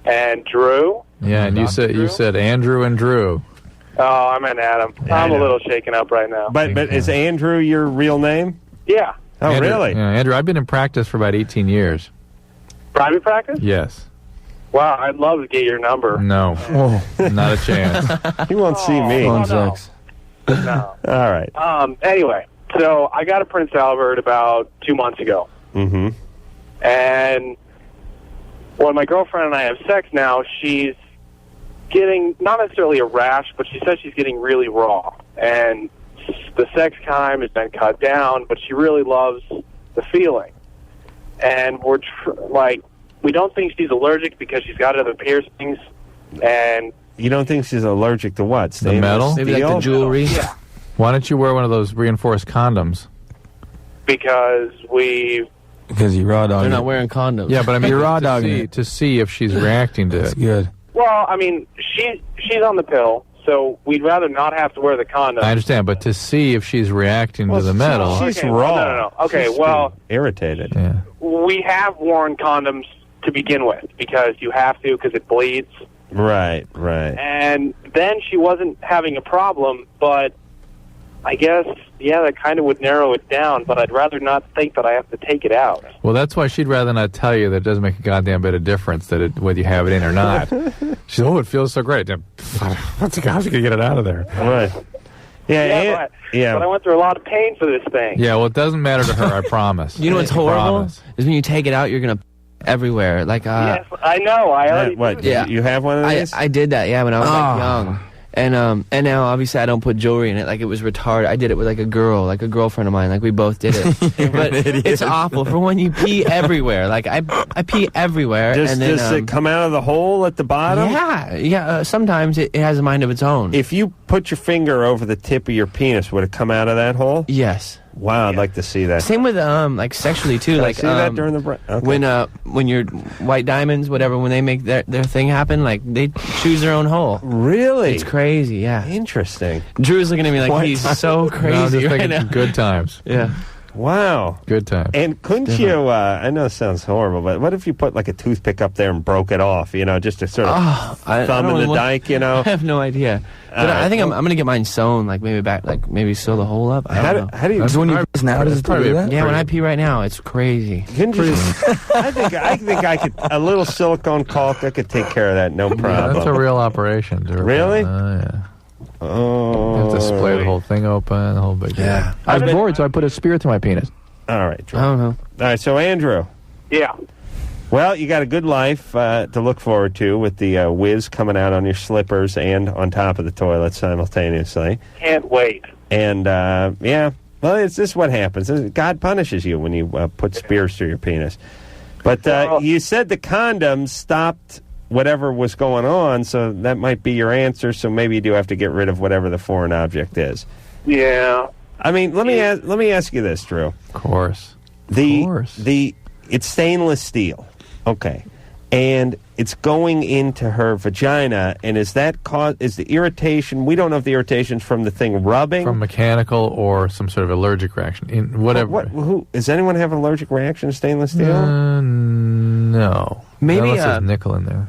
And Drew? Yeah, and you said Andrew and Drew. Oh, I meant Adam. I'm a little shaken up right now. But is Andrew your real name? Yeah. Oh, Andrew, really? Yeah, Andrew, I've been in practice for about 18 years. Private practice? Yes. Wow, I'd love to get your number. No. Not a chance. He won't see me. No. All right. Anyway, so I got a Prince Albert about 2 months ago. Mm-hmm. And when my girlfriend and I have sex now, she's getting, not necessarily a rash, but she says she's getting really raw. And the sex time has been cut down, but she really loves the feeling. And we're we don't think she's allergic because she's got other piercings. And you don't think she's allergic to what? The metal? Maybe like the jewelry? Yeah. Why don't you wear one of those reinforced condoms? Because Because you raw dog. They're not wearing condoms. Yeah, but I mean, You're raw dogging it. to see if she's reacting to That's it. good. well, I mean, she's on the pill, so we'd rather not have to wear the condom. I understand, but to see if she's reacting to the metal. She's Okay, raw. no. Okay, She's well, irritated. Yeah. we have worn condoms to begin with because you have to because it bleeds. Right. And then she wasn't having a problem, but I guess, yeah, that kind of would narrow it down, but I'd rather not think that I have to take it out. Well, that's why she'd rather not tell you that it doesn't make a goddamn bit of difference whether you have it in or not. She said, oh, it feels so great. How's she going to get it out of there? Right. Yeah, but I went through a lot of pain for this thing. Yeah, well, it doesn't matter to her, I promise. You know what's I horrible? promise. Is when you take it out, you're going to everywhere. Like, Yes, I know. I already What? did that. You have one of these? I did that, yeah, when I was young. And now obviously I don't put jewelry in it. Like, it was retarded. I did it with like a girlfriend of mine. Like, we both did it. But it's awful for when you pee everywhere. Like, I pee everywhere. Does it come out of the hole at the bottom? Yeah. Sometimes it has a mind of its own. If you put your finger over the tip of your penis, would it come out of that hole? Yes. Wow, I'd like to see that. Same with like sexually too. Can I like see that during the break? Okay. When your white diamonds, whatever, when they make their thing happen, like they choose their own hole. Really? It's crazy. Yeah. Interesting. Drew's looking at me like he's so crazy. No, I'm just right thinking now. good times. Yeah. Wow. Good times. And couldn't you, I know it sounds horrible, but what if you put like a toothpick up there and broke it off, just to sort of thumb in the dike, I have no idea. But I think I'm going to get mine sewn, like maybe sew the hole up. I don't know. How do you... That's when you now does it do that? Yeah, when I pee right now, it's crazy. I think I could, a little silicone caulk, I could take care of that, no problem. Yeah, that's a real operation. Really? Yeah. Oh. You have to split the whole thing open, the whole big deal. Yeah. I was bored, so I put a spear through my penis. All right, Drew. I don't know. All right, so Andrew. Yeah. Well, you got a good life to look forward to with the whiz coming out on your slippers and on top of the toilet simultaneously. Can't wait. And, yeah, well, it's just what happens. God punishes you when you put spears through your penis. But you said the condoms stopped whatever was going on, so that might be your answer, so maybe you do have to get rid of whatever the foreign object is. Yeah. I mean, let me ask you this, Drew. Of course. It's stainless steel. Okay. And it's going into her vagina, and is the irritation, we don't know if the irritation's from the thing rubbing? From mechanical or some sort of allergic reaction. Whatever. Does anyone have an allergic reaction to stainless steel? No. Maybe unless there's nickel in there.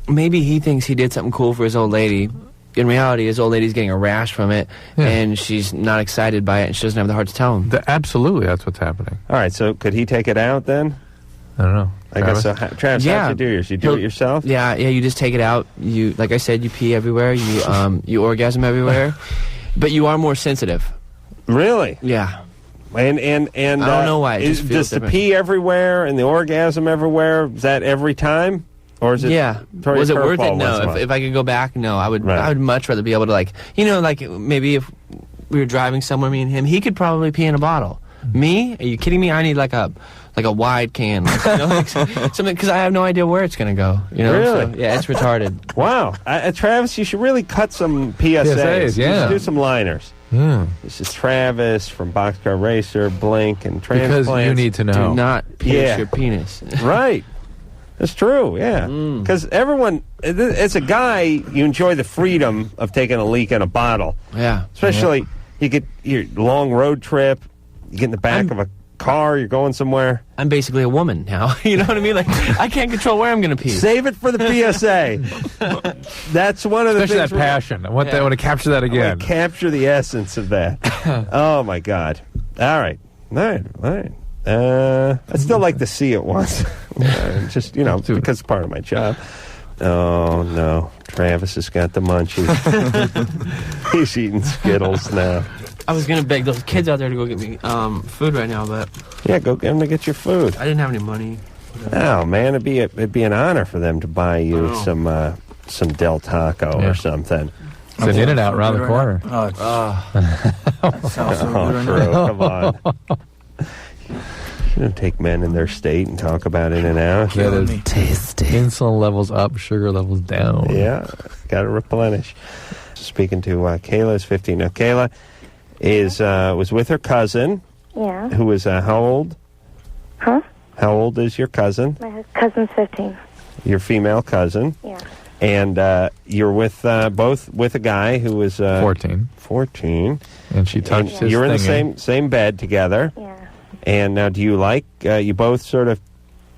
Maybe he thinks he did something cool for his old lady. In reality, his old lady's getting a rash from it, and she's not excited by it, and she doesn't have the heart to tell him. Absolutely, that's what's happening. All right, so could he take it out then? I don't know. I guess so. Travis, how'd you do yours? You do it yourself? Yeah, you just take it out. You, like I said, you pee everywhere. You orgasm everywhere, but you are more sensitive. Really? Yeah. And I don't know why. It just feels does the pee everywhere and the orgasm everywhere? Is that every time? Or is it? Yeah. Was it worth it? No. If I could go back, no. I would much rather be able to like maybe if we were driving somewhere, me and him, he could probably pee in a bottle. Me? Are you kidding me? I need like a like a wide can, like, you know, like something, because I have no idea where it's gonna go. You know, Really? So, yeah, it's retarded. Wow. Travis, you should really cut some PSAs. PSAs, yeah. You should do some liners. Yeah. This is Travis from Boxcar Racer, Blink, and Transplants. Because you need to know. Do not pierce your penis. Right. That's true, yeah. Because everyone, as a guy, you enjoy the freedom of taking a leak in a bottle. Yeah. Especially, you get your long road trip, you get in the back of a car, you're going somewhere. I'm basically a woman now. You know what I mean? Like, I can't control where I'm going to pee. Save it for the PSA. That's one of the Especially things. that passion. I want to capture that again. I want to capture the essence of that. Oh, my God. All right. I'd still like to see it once. Just, you know, because it's part of my job. Oh, no. Travis has got the munchies. He's eating Skittles now. I was going to beg those kids out there to go get me food right now, but... Yeah, go get them to get your food. I didn't have any money. Oh, man, it'd be an honor for them to buy you some Del Taco or something. It's an In-N-Out around the corner. True. Come on. You don't take men in their state and talk about In-N-Out. That is tasty. Insulin levels up, sugar levels down. Yeah, got to replenish. Speaking to Kayla, is 15. Now, Kayla was with her cousin. Yeah. Who is how old? Huh? How old is your cousin? My cousin's 15. Your female cousin. Yeah. And you're with both with a guy who was 14. 14. And she touched his You're in thingy. the same bed together. Yeah. And now, do you like you both sort of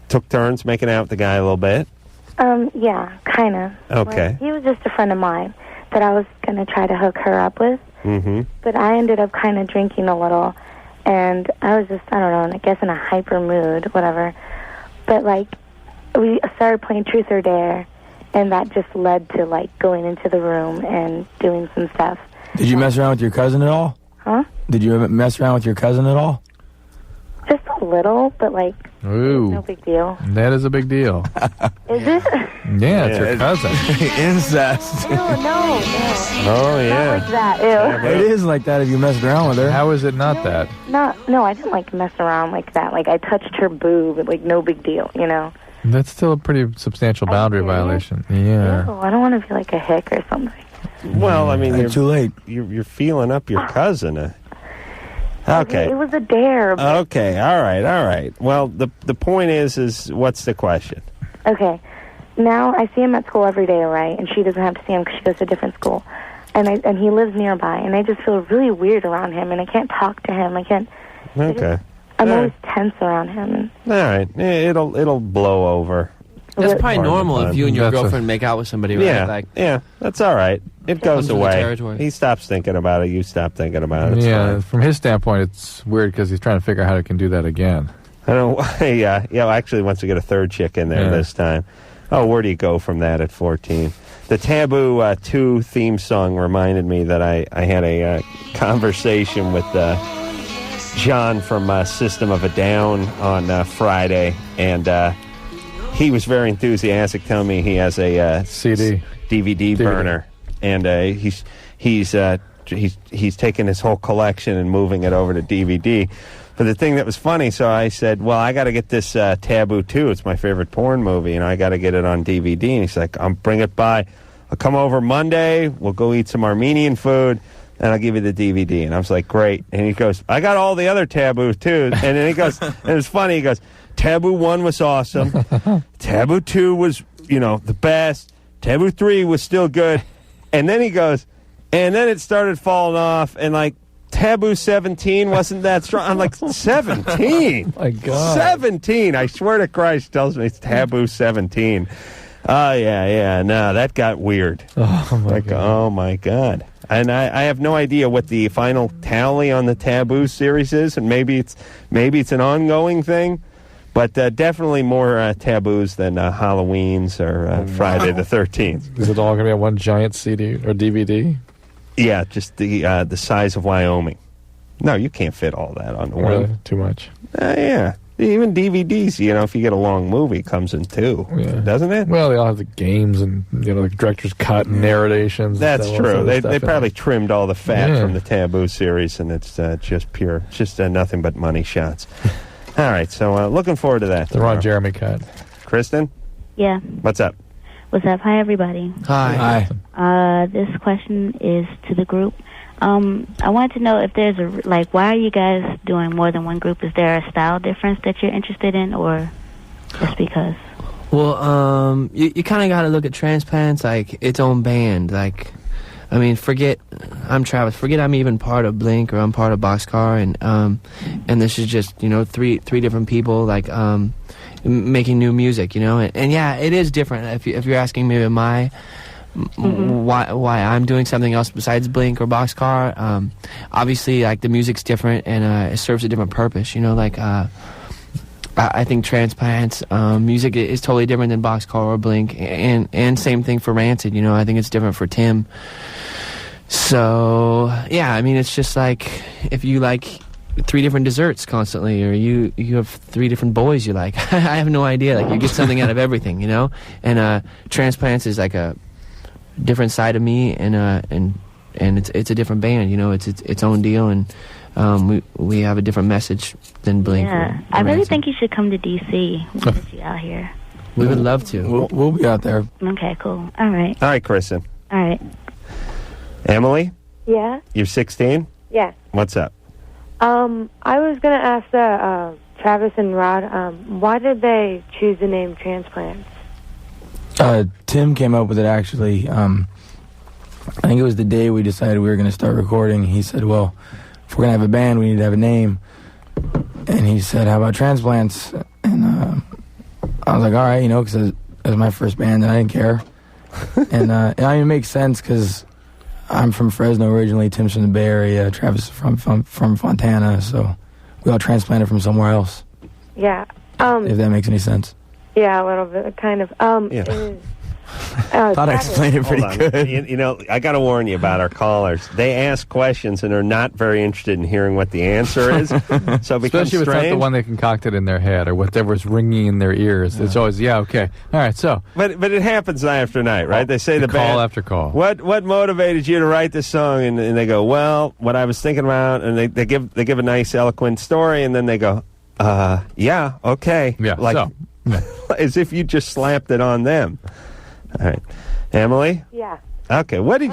took turns making out with the guy a little bit? Yeah, kind of. Okay. Like, he was just a friend of mine that I was going to try to hook her up with. Mm-hmm. But I ended up kind of drinking a little, and I was just, I don't know, I guess in a hyper mood, whatever. But, like, we started playing Truth or Dare, and that just led to, like, going into the room and doing some stuff. Did you mess around with your cousin at all? Huh? Did you mess around with your cousin at all? Just a little, but, like, Ooh. no big deal. That is a big deal. Is it? Yeah, it's your cousin. Incest. Ew, no. Oh, yeah. Not like that, ew. It is like that if you messed around with her. How is it not that? No, I didn't, like, mess around like that. Like, I touched her boob, like, no big deal, you know? That's still a pretty substantial boundary violation. Yeah. Ew, I don't want to be like a hick or something. Well, I mean, you're too late. You're feeling up your cousin. Okay. It was a dare. But Okay. All right. Well, the point is what's the question? okay. Now I see him at school every day, right? And she doesn't have to see him because she goes to a different school. And he lives nearby. And I just feel really weird around him. And I can't talk to him. I can't. Okay. I'm All always tense around him. All right. It'll blow over. That's probably normal if you and your That's a- girlfriend make out with somebody, right? Yeah. Like, Yeah. That's all right. It goes Comes with the away. territory. He stops thinking about it. You stop thinking about it. It's Yeah, fine. from his standpoint, it's weird because he's trying to figure out how he can do that again. I don't know why. Yeah. Actually, wants to get a third chick in there Yeah. this time. Oh, where do you go from that at 14? The Taboo 2 theme song reminded me that I had a conversation with John from System of a Down on Friday, and he was very enthusiastic, telling me he has a CD DVD burner, and he's taking his whole collection and moving it over to DVD. But the thing that was funny, so I said, well, I got to get this Taboo 2. It's my favorite porn movie, and I got to get it on DVD. And he's like, I'll bring it by. I'll come over Monday. We'll go eat some Armenian food, and I'll give you the DVD. And I was like, great. And he goes, I got all the other Taboos, too. And then he goes, and it was funny. He goes, Taboo 1 was awesome. Taboo 2 was, the best. Taboo 3 was still good. And then he goes, and then it started falling off, and, like, Taboo 17 wasn't that strong. I'm like, 17? My God. 17. I swear to Christ, tells me it's Taboo 17. Oh, yeah. No, that got weird. Oh, my God. And I have no idea what the final tally on the Taboo series is, and maybe it's an ongoing thing, but definitely more taboos than Halloween's or Friday the 13th. Is it all going to be on one giant CD or DVD? Yeah, just the size of Wyoming. No, you can't fit all that on the Really? one. Too much. Yeah. Even DVDs, if you get a long movie, comes in 2, doesn't it? Well, they all have the games and, the director's cut and narrations. That's and all true. that They stuff. probably trimmed all the fat Yeah. from the Taboo series, and it's just nothing but money shots. All right, so looking forward to that. The Ron Jeremy cut. Kristen, Yeah. what's up? What's up? Hi, everybody. Hi. This question is to the group. I wanted to know if there's why are you guys doing more than one group? Is there a style difference that you're interested in, or just because? Well, you kind of got to look at Transplants like its own band. Like, I mean, forget I'm Travis. Forget I'm even part of Blink or I'm part of Boxcar, and this is just three different people like making new music, and yeah, it is different. If you're asking me why I'm doing something else besides Blink or Boxcar, obviously like the music's different and it serves a different purpose. I think Transplants music is totally different than Boxcar or Blink, and same thing for Rancid. I think it's different for Tim. So yeah, I mean, it's just like if you like 3 different desserts constantly, or you have 3 different boys you like. I have no idea. Like you get something out of everything, And Transplants is like a different side of me, and it's a different band. It's its own deal, and we have a different message than Blink. Yeah, I really think you should come to DC. We'll get you out here. We would love to. We'll be out there. Okay, cool. All right. All right, Kristen. All right. Emily, Yeah? you're 16? Yeah. What's up? I was going to ask Travis and Rod, why did they choose the name Transplants? Tim came up with it, actually. I think it was the day we decided we were going to start recording. He said, well, if we're going to have a band, we need to have a name. And he said, how about Transplants? And I was like, all right, because it was my first band, and I didn't care. And I mean, it makes sense, because I'm from Fresno originally, Tim's from the Bay Area, Travis is from Fontana, so we all transplanted from somewhere else. Yeah. If that makes any sense. Yeah, a little bit, kind of. Thought I explained it pretty good. I got to warn you about our callers. They ask questions and are not very interested in hearing what the answer is. So it becomes Especially if it's not the strange. one they concocted in their head or whatever's ringing in their ears. It's always, okay. All right, so. But it happens night after night, right? They say the call band, after call. What motivated you to write this song? And they go, well, what I was thinking about, and they give a nice, eloquent story, and then they go, yeah, okay. Yeah, like, as if you just slapped it on them. All right. Emily? Yeah. Okay, where'd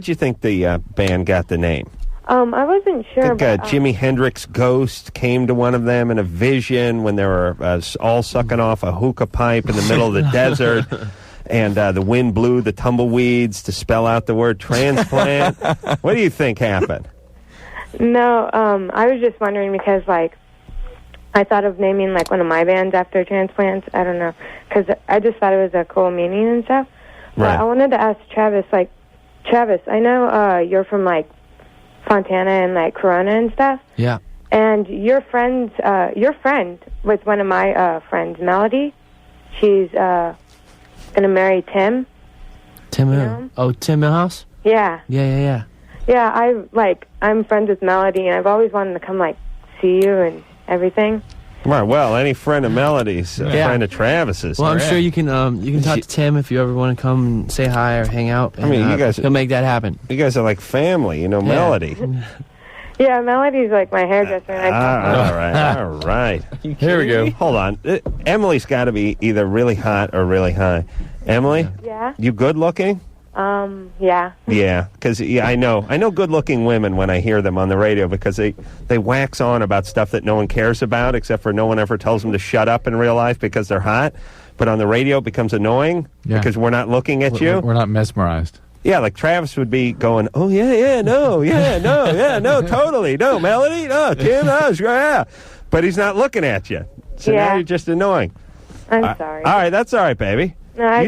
you think the band got the name? I wasn't sure. I think Jimi Hendrix Ghost came to one of them in a vision when they were all sucking off a hookah pipe in the middle of the desert, and the wind blew the tumbleweeds to spell out the word transplant. What do you think happened? No, I was just wondering because, I thought of naming, one of my bands after Transplants. I don't know, because I just thought it was a cool meaning and stuff. Right. But I wanted to ask Travis, Travis, I know you're from, Fontana and, Corona and stuff. Yeah. And your friend was one of my friends, Melody. She's going to marry Tim. Tim who? Oh, Tim Milhouse? Yeah. Yeah. Yeah, I'm friends with Melody, and I've always wanted to come, see you and everything. Right, well, any friend of Melody's, a friend of Travis's. Well, I'm sure you can talk to Tim if you ever want to come and say hi or hang out. And, you guys, he'll make that happen. You guys are like family, Melody. Yeah, Melody's my hairdresser. And All right. Here we go. Hold on. Emily's got to be either really hot or really high. Emily? Yeah? You good looking? Yeah. Yeah, because I know good-looking women when I hear them on the radio because they wax on about stuff that no one cares about, except for no one ever tells them to shut up in real life because they're hot. But on the radio, it becomes annoying because we're not looking at you. We're not mesmerized. Yeah, like Travis would be going, oh, no, totally, no, Melody, no, Tim, no, yeah. But he's not looking at you. So now you're just annoying. I'm sorry. All right, that's all right, baby. No,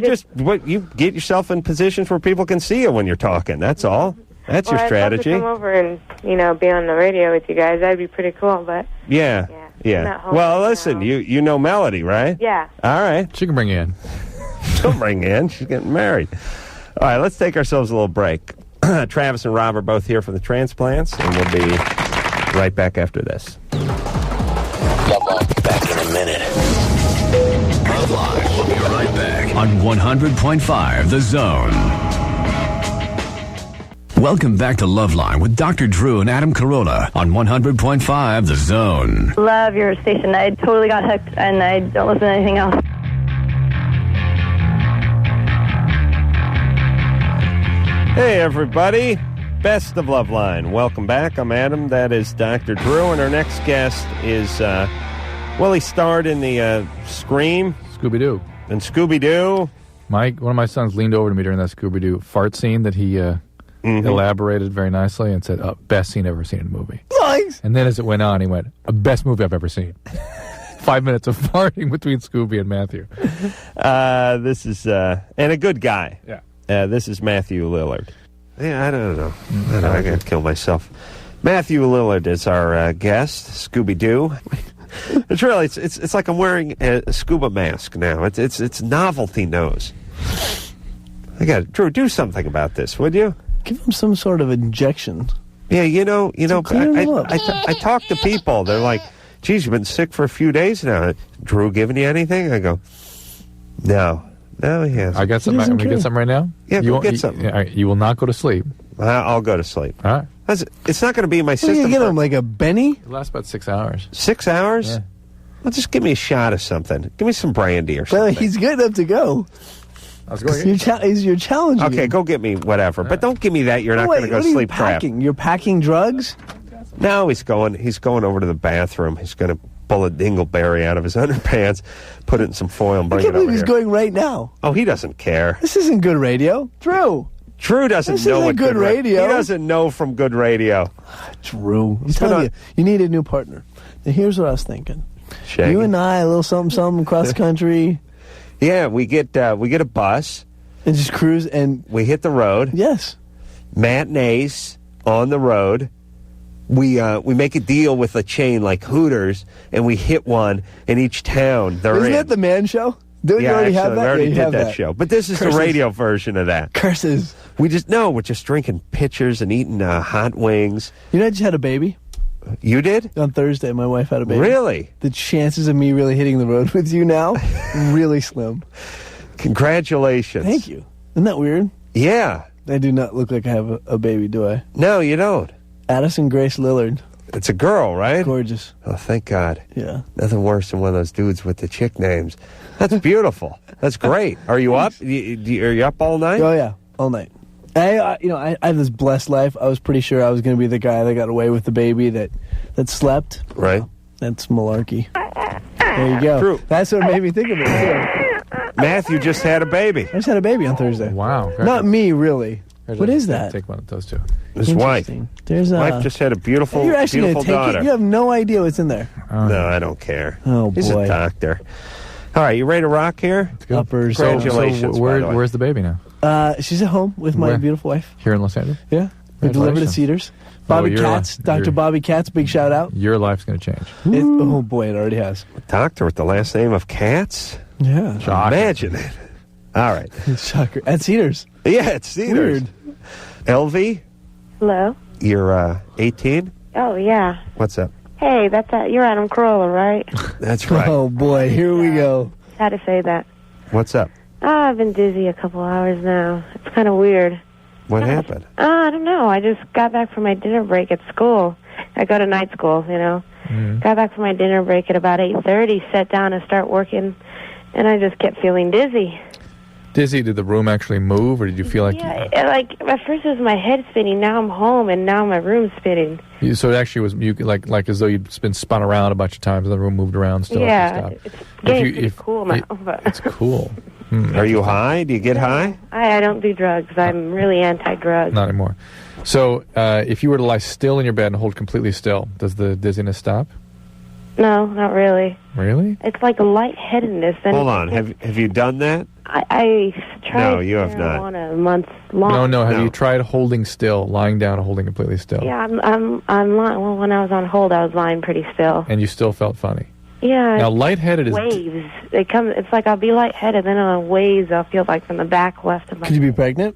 you get yourself in positions where people can see you when you're talking. That's all. That's your strategy. I'd love to come over and, be on the radio with you guys. That'd be pretty cool, but... Yeah. Well, listen, you know Melody, right? Yeah. All right. She can bring you in. She'll bring you in. She's getting married. All right, let's take ourselves a little break. Travis and Rob are both here from the Transplants, and we'll be right back after this. Back in a minute. LoveLine will be right back on 100.5 The Zone. Welcome back to Loveline with Dr. Drew and Adam Carolla on 100.5 The Zone. Love your station. I totally got hooked, and I don't listen to anything else. Hey, everybody. Best of Loveline. Welcome back. I'm Adam. That is Dr. Drew. And our next guest is, he starred in the Scream. Scooby-Doo. And Scooby-Doo. One of my sons leaned over to me during that Scooby-Doo fart scene that he elaborated very nicely and said, best scene I've ever seen in a movie. Nice. And then as it went on, he went, best movie I've ever seen. 5 minutes of farting between Scooby and Matthew. This is, and a good guy. Yeah. This is Matthew Lillard. Yeah, I don't know. I got to kill myself. Matthew Lillard is our guest, Scooby-Doo. It's really, it's like I'm wearing a scuba mask now. It's novelty nose. Drew, do something about this, would you? Give him some sort of injection. Yeah, I talk to people. They're like, geez, you've been sick for a few days now. Drew giving you anything? I go, no, he hasn't. I got something. Can we get something right now? Yeah, go get something. All right, you will not go to sleep. I'll go to sleep. All right. It's not going to be in my system. What are you get him, like a Benny? It lasts about 6 hours. 6 hours? Yeah. Well, just give me a shot of something. Give me some brandy or something. Well, he's good enough to go. You're challenging Okay, him. go get me whatever. But don't give me that. You're not going to go sleep crap. You're packing drugs? No, he's going over to the bathroom. He's going to pull a dingleberry out of his underpants, put it in some foil, and bring it over here. I can't believe he's going right now. Oh, he doesn't care. This isn't good radio. Drew doesn't know what good radio. He doesn't know from good radio. Drew, I'm telling you need a new partner. Now, here's what I was thinking. Shaggy. You and I, a little something across the country. Yeah, we get a bus and just cruise, and we hit the road. Yes, matinees on the road. We make a deal with a chain like Hooters, and we hit one in each town. Isn't that the Man Show? Don't you already have that? We already did that show. But this is the radio version of that. Curses. We're just drinking pitchers and eating hot wings. You know, I just had a baby. You did? On Thursday, my wife had a baby. Really? The chances of me really hitting the road with you now, really slim. Congratulations. Thank you. Isn't that weird? Yeah. I do not look like I have a baby, do I? No, you don't. Addison Grace Lillard. It's a girl, right? Gorgeous. Oh, thank God. Yeah. Nothing worse than one of those dudes with the chick names. That's beautiful. That's great. Are you up? Are you up all night? Oh, yeah. All night. I have this blessed life. I was pretty sure I was going to be the guy that got away with the baby that slept. Right. That's malarkey. There you go. True. That's what made me think of it, too. Matthew just had a baby. I just had a baby on Thursday. Wow. Not me, really. What is that? Take one of those two. His wife. There's wife just had a beautiful, you're actually beautiful take daughter. It? You have no idea what's in there. No, I don't care. Oh, He's boy. a doctor. All right, you ready to rock here? Uppers. Congratulations. So where's the baby now? She's at home with my beautiful wife. Here in Los Angeles? Yeah. We delivered at Cedars. Bobby Katz, Dr. Bobby Katz, big shout out. Your life's going to change. Oh, boy, it already has. Doctor with the last name of Katz? Yeah. Shocker. Imagine it. All right. Shocker. At Cedars. Yeah, at Cedars. Weird. LV, Hello? you're 18? Oh, yeah. What's up? Hey, you're Adam Carolla, right? That's right. Oh, boy, here we go. Had to say that. What's up? I've been dizzy a couple hours now. It's kind of weird. What happened? I don't know. I just got back from my dinner break at school. I go to night school, you know. Got back from my dinner break at about 8:30, sat down and start working, and I just kept feeling dizzy. Dizzy, did the room actually move, or did you feel like... Yeah, like, at first it was my head spinning, now I'm home, and now my room's spinning. So it actually was like as though you'd been spun around a bunch of times, and the room moved around still. Yeah, it's getting pretty cool now. It's cool. Are you high? Do you get high? I don't do drugs. I'm really anti-drug. Not anymore. So if you were to lie still in your bed and hold completely still, does the dizziness stop? No, not really. Really? It's like a lightheadedness. And Hold on. Have you done that? I tried. No, you have not. A month long. No. Have you tried holding still, lying down and holding completely still? Yeah, I'm lying. Well, when I was on hold, I was lying pretty still. And you still felt funny? Yeah. Now, lightheaded is... waves. They come. It's like I'll be lightheaded, then on waves I'll feel like from the back left of my... Could you be pregnant?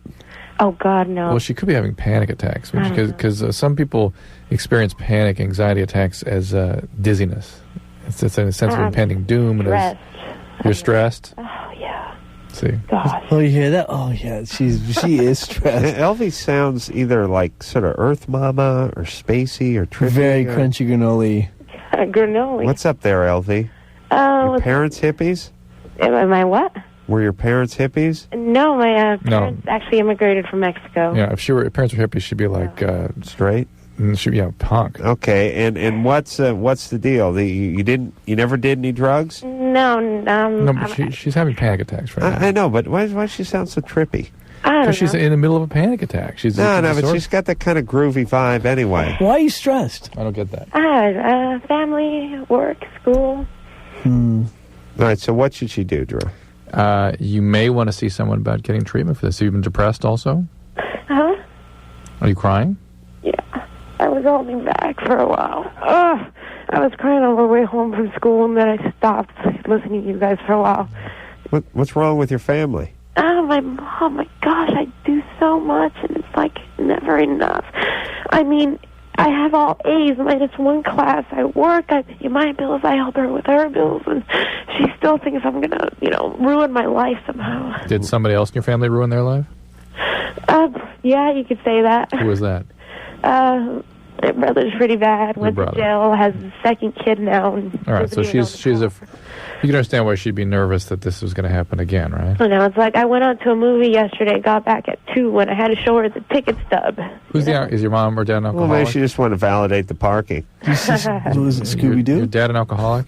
Oh, God, no. Well, she could be having panic attacks, because some people experience panic anxiety attacks as dizziness. It's a sense of impending doom. Stressed. You're stressed? Oh, yeah. See? God. Oh, you hear that? Oh, yeah. She is stressed. Elvie sounds either like sort of Earth Mama or spacey or trippy. Very crunchy granola. Granola. What's up there, Elvie? Your parents hippies? Am I what? Were your parents hippies? No, my parents actually immigrated from Mexico. Yeah, if parents were hippies, she'd be like straight. She'd be punk. Okay, and what's the deal? You never did any drugs? No, but she's having panic attacks right now. I know, but why does she sound so trippy? Because she's in the middle of a panic attack. But she's got that kind of groovy vibe anyway. Why are you stressed? I don't get that. Family, work, school. All right, so what should she do, Drew? You may want to see someone about getting treatment for this. Have you been depressed also? Huh? Are you crying? Yeah. I was holding back for a while. I was crying on my way home from school, and then I stopped listening to you guys for a while. What's wrong with your family? My gosh, I do so much, and it's like never enough. I mean, I have all A's minus one class. I work, I pay my bills, I help her with her bills, and she still thinks I'm gonna, ruin my life somehow. Did somebody else in your family ruin their life? Yeah, you could say that. Who was that? My brother's pretty bad. Went to jail, has a second kid now. And all right, so you can understand why she'd be nervous that this was going to happen again, right? I know. It's like I went out to a movie yesterday, got back at 2 when I had to show her the ticket stub. Is your mom or dad an alcoholic? Well, maybe she just wanted to validate the parking. Was it Scooby-Doo? Your dad an alcoholic?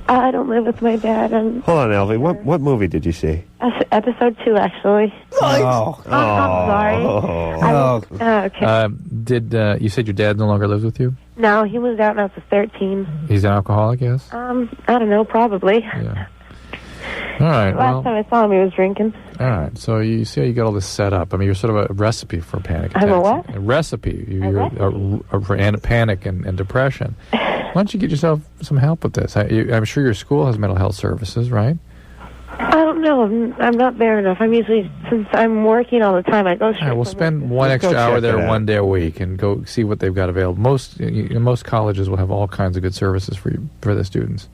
I don't live with my dad. Hold on, Elvie. What movie did you see? Episode 2, actually. Oh. I'm sorry. Okay. Did you said your dad no longer lives with you? No, he moved out when I was 13. He's an alcoholic, yes? I don't know, probably. Yeah. All right. Last time I saw him, he was drinking. All right. So you see how you got all this set up. I mean, you're sort of a recipe for panic attacks. I'm a what? A recipe. You're for panic and depression. Why don't you get yourself some help with this? I'm sure your school has mental health services, right? I don't know. I'm not there enough. Since I'm working all the time, I go straight. All right, we'll spend one extra hour there one day a week and go see what they've got available. Most colleges will have all kinds of good services for the students.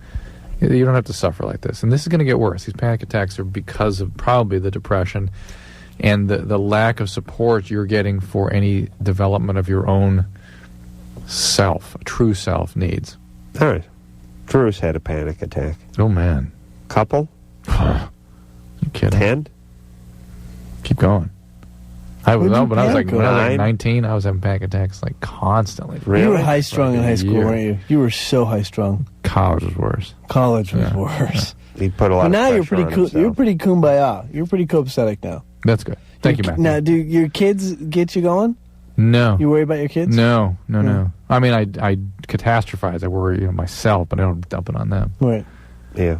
You don't have to suffer like this. And this is going to get worse. These panic attacks are because of probably the depression and the lack of support you're getting for any development of your own self, true self needs. All right. Drew's had a panic attack. Oh, man. Couple? You kidding? 10? Keep going. When I was like 9? 19, I was having panic attacks like constantly. Really? You were high-strung in high school, weren't you? You were so high-strung. College was worse. College was worse. He put a lot But of now you're pressure pretty on himself. You're pretty kumbaya. You're pretty copacetic now. That's good. Thank you, Matthew. Now, do your kids get you going? No. You worry about your kids? No. I mean, I catastrophize. I worry myself, but I don't dump it on them. Right. Yeah.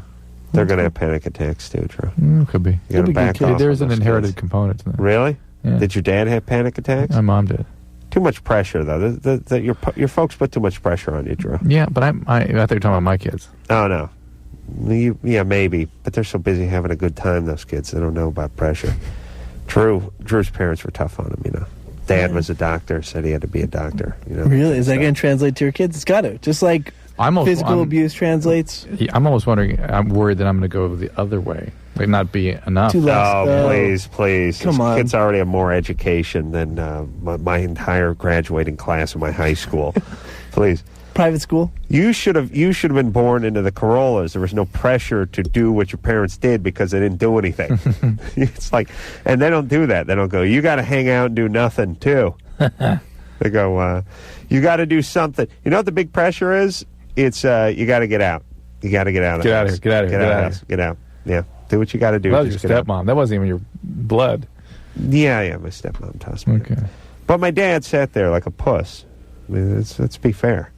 They're going to have panic attacks too, Drew. Could be. You got to back off. There's on an those inherited kids. component to that. Really? Yeah. Did your dad have panic attacks? My mom did. Too much pressure, though. Your folks put too much pressure on you, Drew. Yeah, but I thought you were talking about my kids. Oh, no. Yeah, maybe. But they're so busy having a good time, those kids. They don't know about pressure. Drew's parents were tough on him, Dad was a doctor, said he had to be a doctor. Really? Is that going to translate to your kids? It's got to. Just like physical abuse translates. I'm almost wondering, I'm worried that I'm going to go the other way. Like not be enough. Please. Come on. Kids already have more education than my entire graduating class of my high school. Please. Private school? You should have been born into the Corollas. There was no pressure to do what your parents did because they didn't do anything. It's like, and they don't do that. They don't go, you got to hang out and do nothing too. They go, you got to do something. You know what the big pressure is? It's you got to get out. You got to get out of the house. Get out of here. Get out. Yeah. Do what you got to do. That was your stepmom. That wasn't even your blood. Yeah. My stepmom tossed me. Okay. But my dad sat there like a puss. I mean, let's be fair.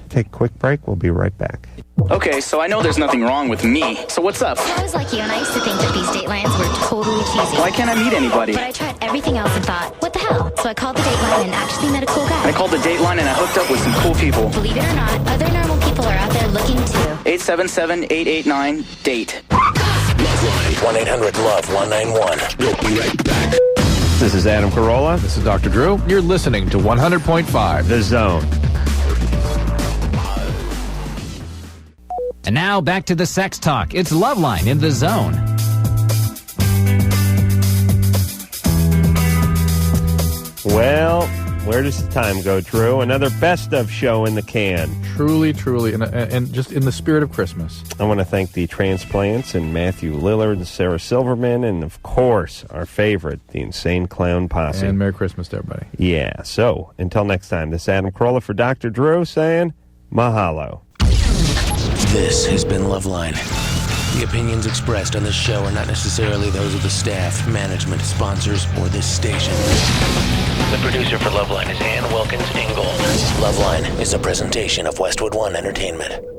Take a quick break. We'll be right back. Okay, so I know there's nothing wrong with me. So what's up? I was like you, and I used to think that these Datelines were totally cheesy. Why can't I meet anybody? But I tried everything else and thought, what the hell? So I called the Dateline and actually met a cool guy. I called the Dateline and I hooked up with some cool people. Believe it or not, other normal people are out there looking too. 877-889-DATE. Loveline. 1-800-LOVE-191. We'll be right back. This is Adam Carolla. This is Dr. Drew. You're listening to 100.5 The Zone. And now back to the sex talk. It's LoveLine in The Zone. Well, where does the time go, Drew? Another best of show in the can. Truly, truly, and just in the spirit of Christmas. I want to thank the Transplants and Matthew Lillard and Sarah Silverman, and of course, our favorite, the Insane Clown Posse. And Merry Christmas to everybody. Yeah, so until next time, this is Adam Carolla for Dr. Drew saying mahalo. This has been LoveLine. The opinions expressed on this show are not necessarily those of the staff, management, sponsors, or this station. The producer for LoveLine is Ann Wilkins Ingold. LoveLine is a presentation of Westwood One Entertainment.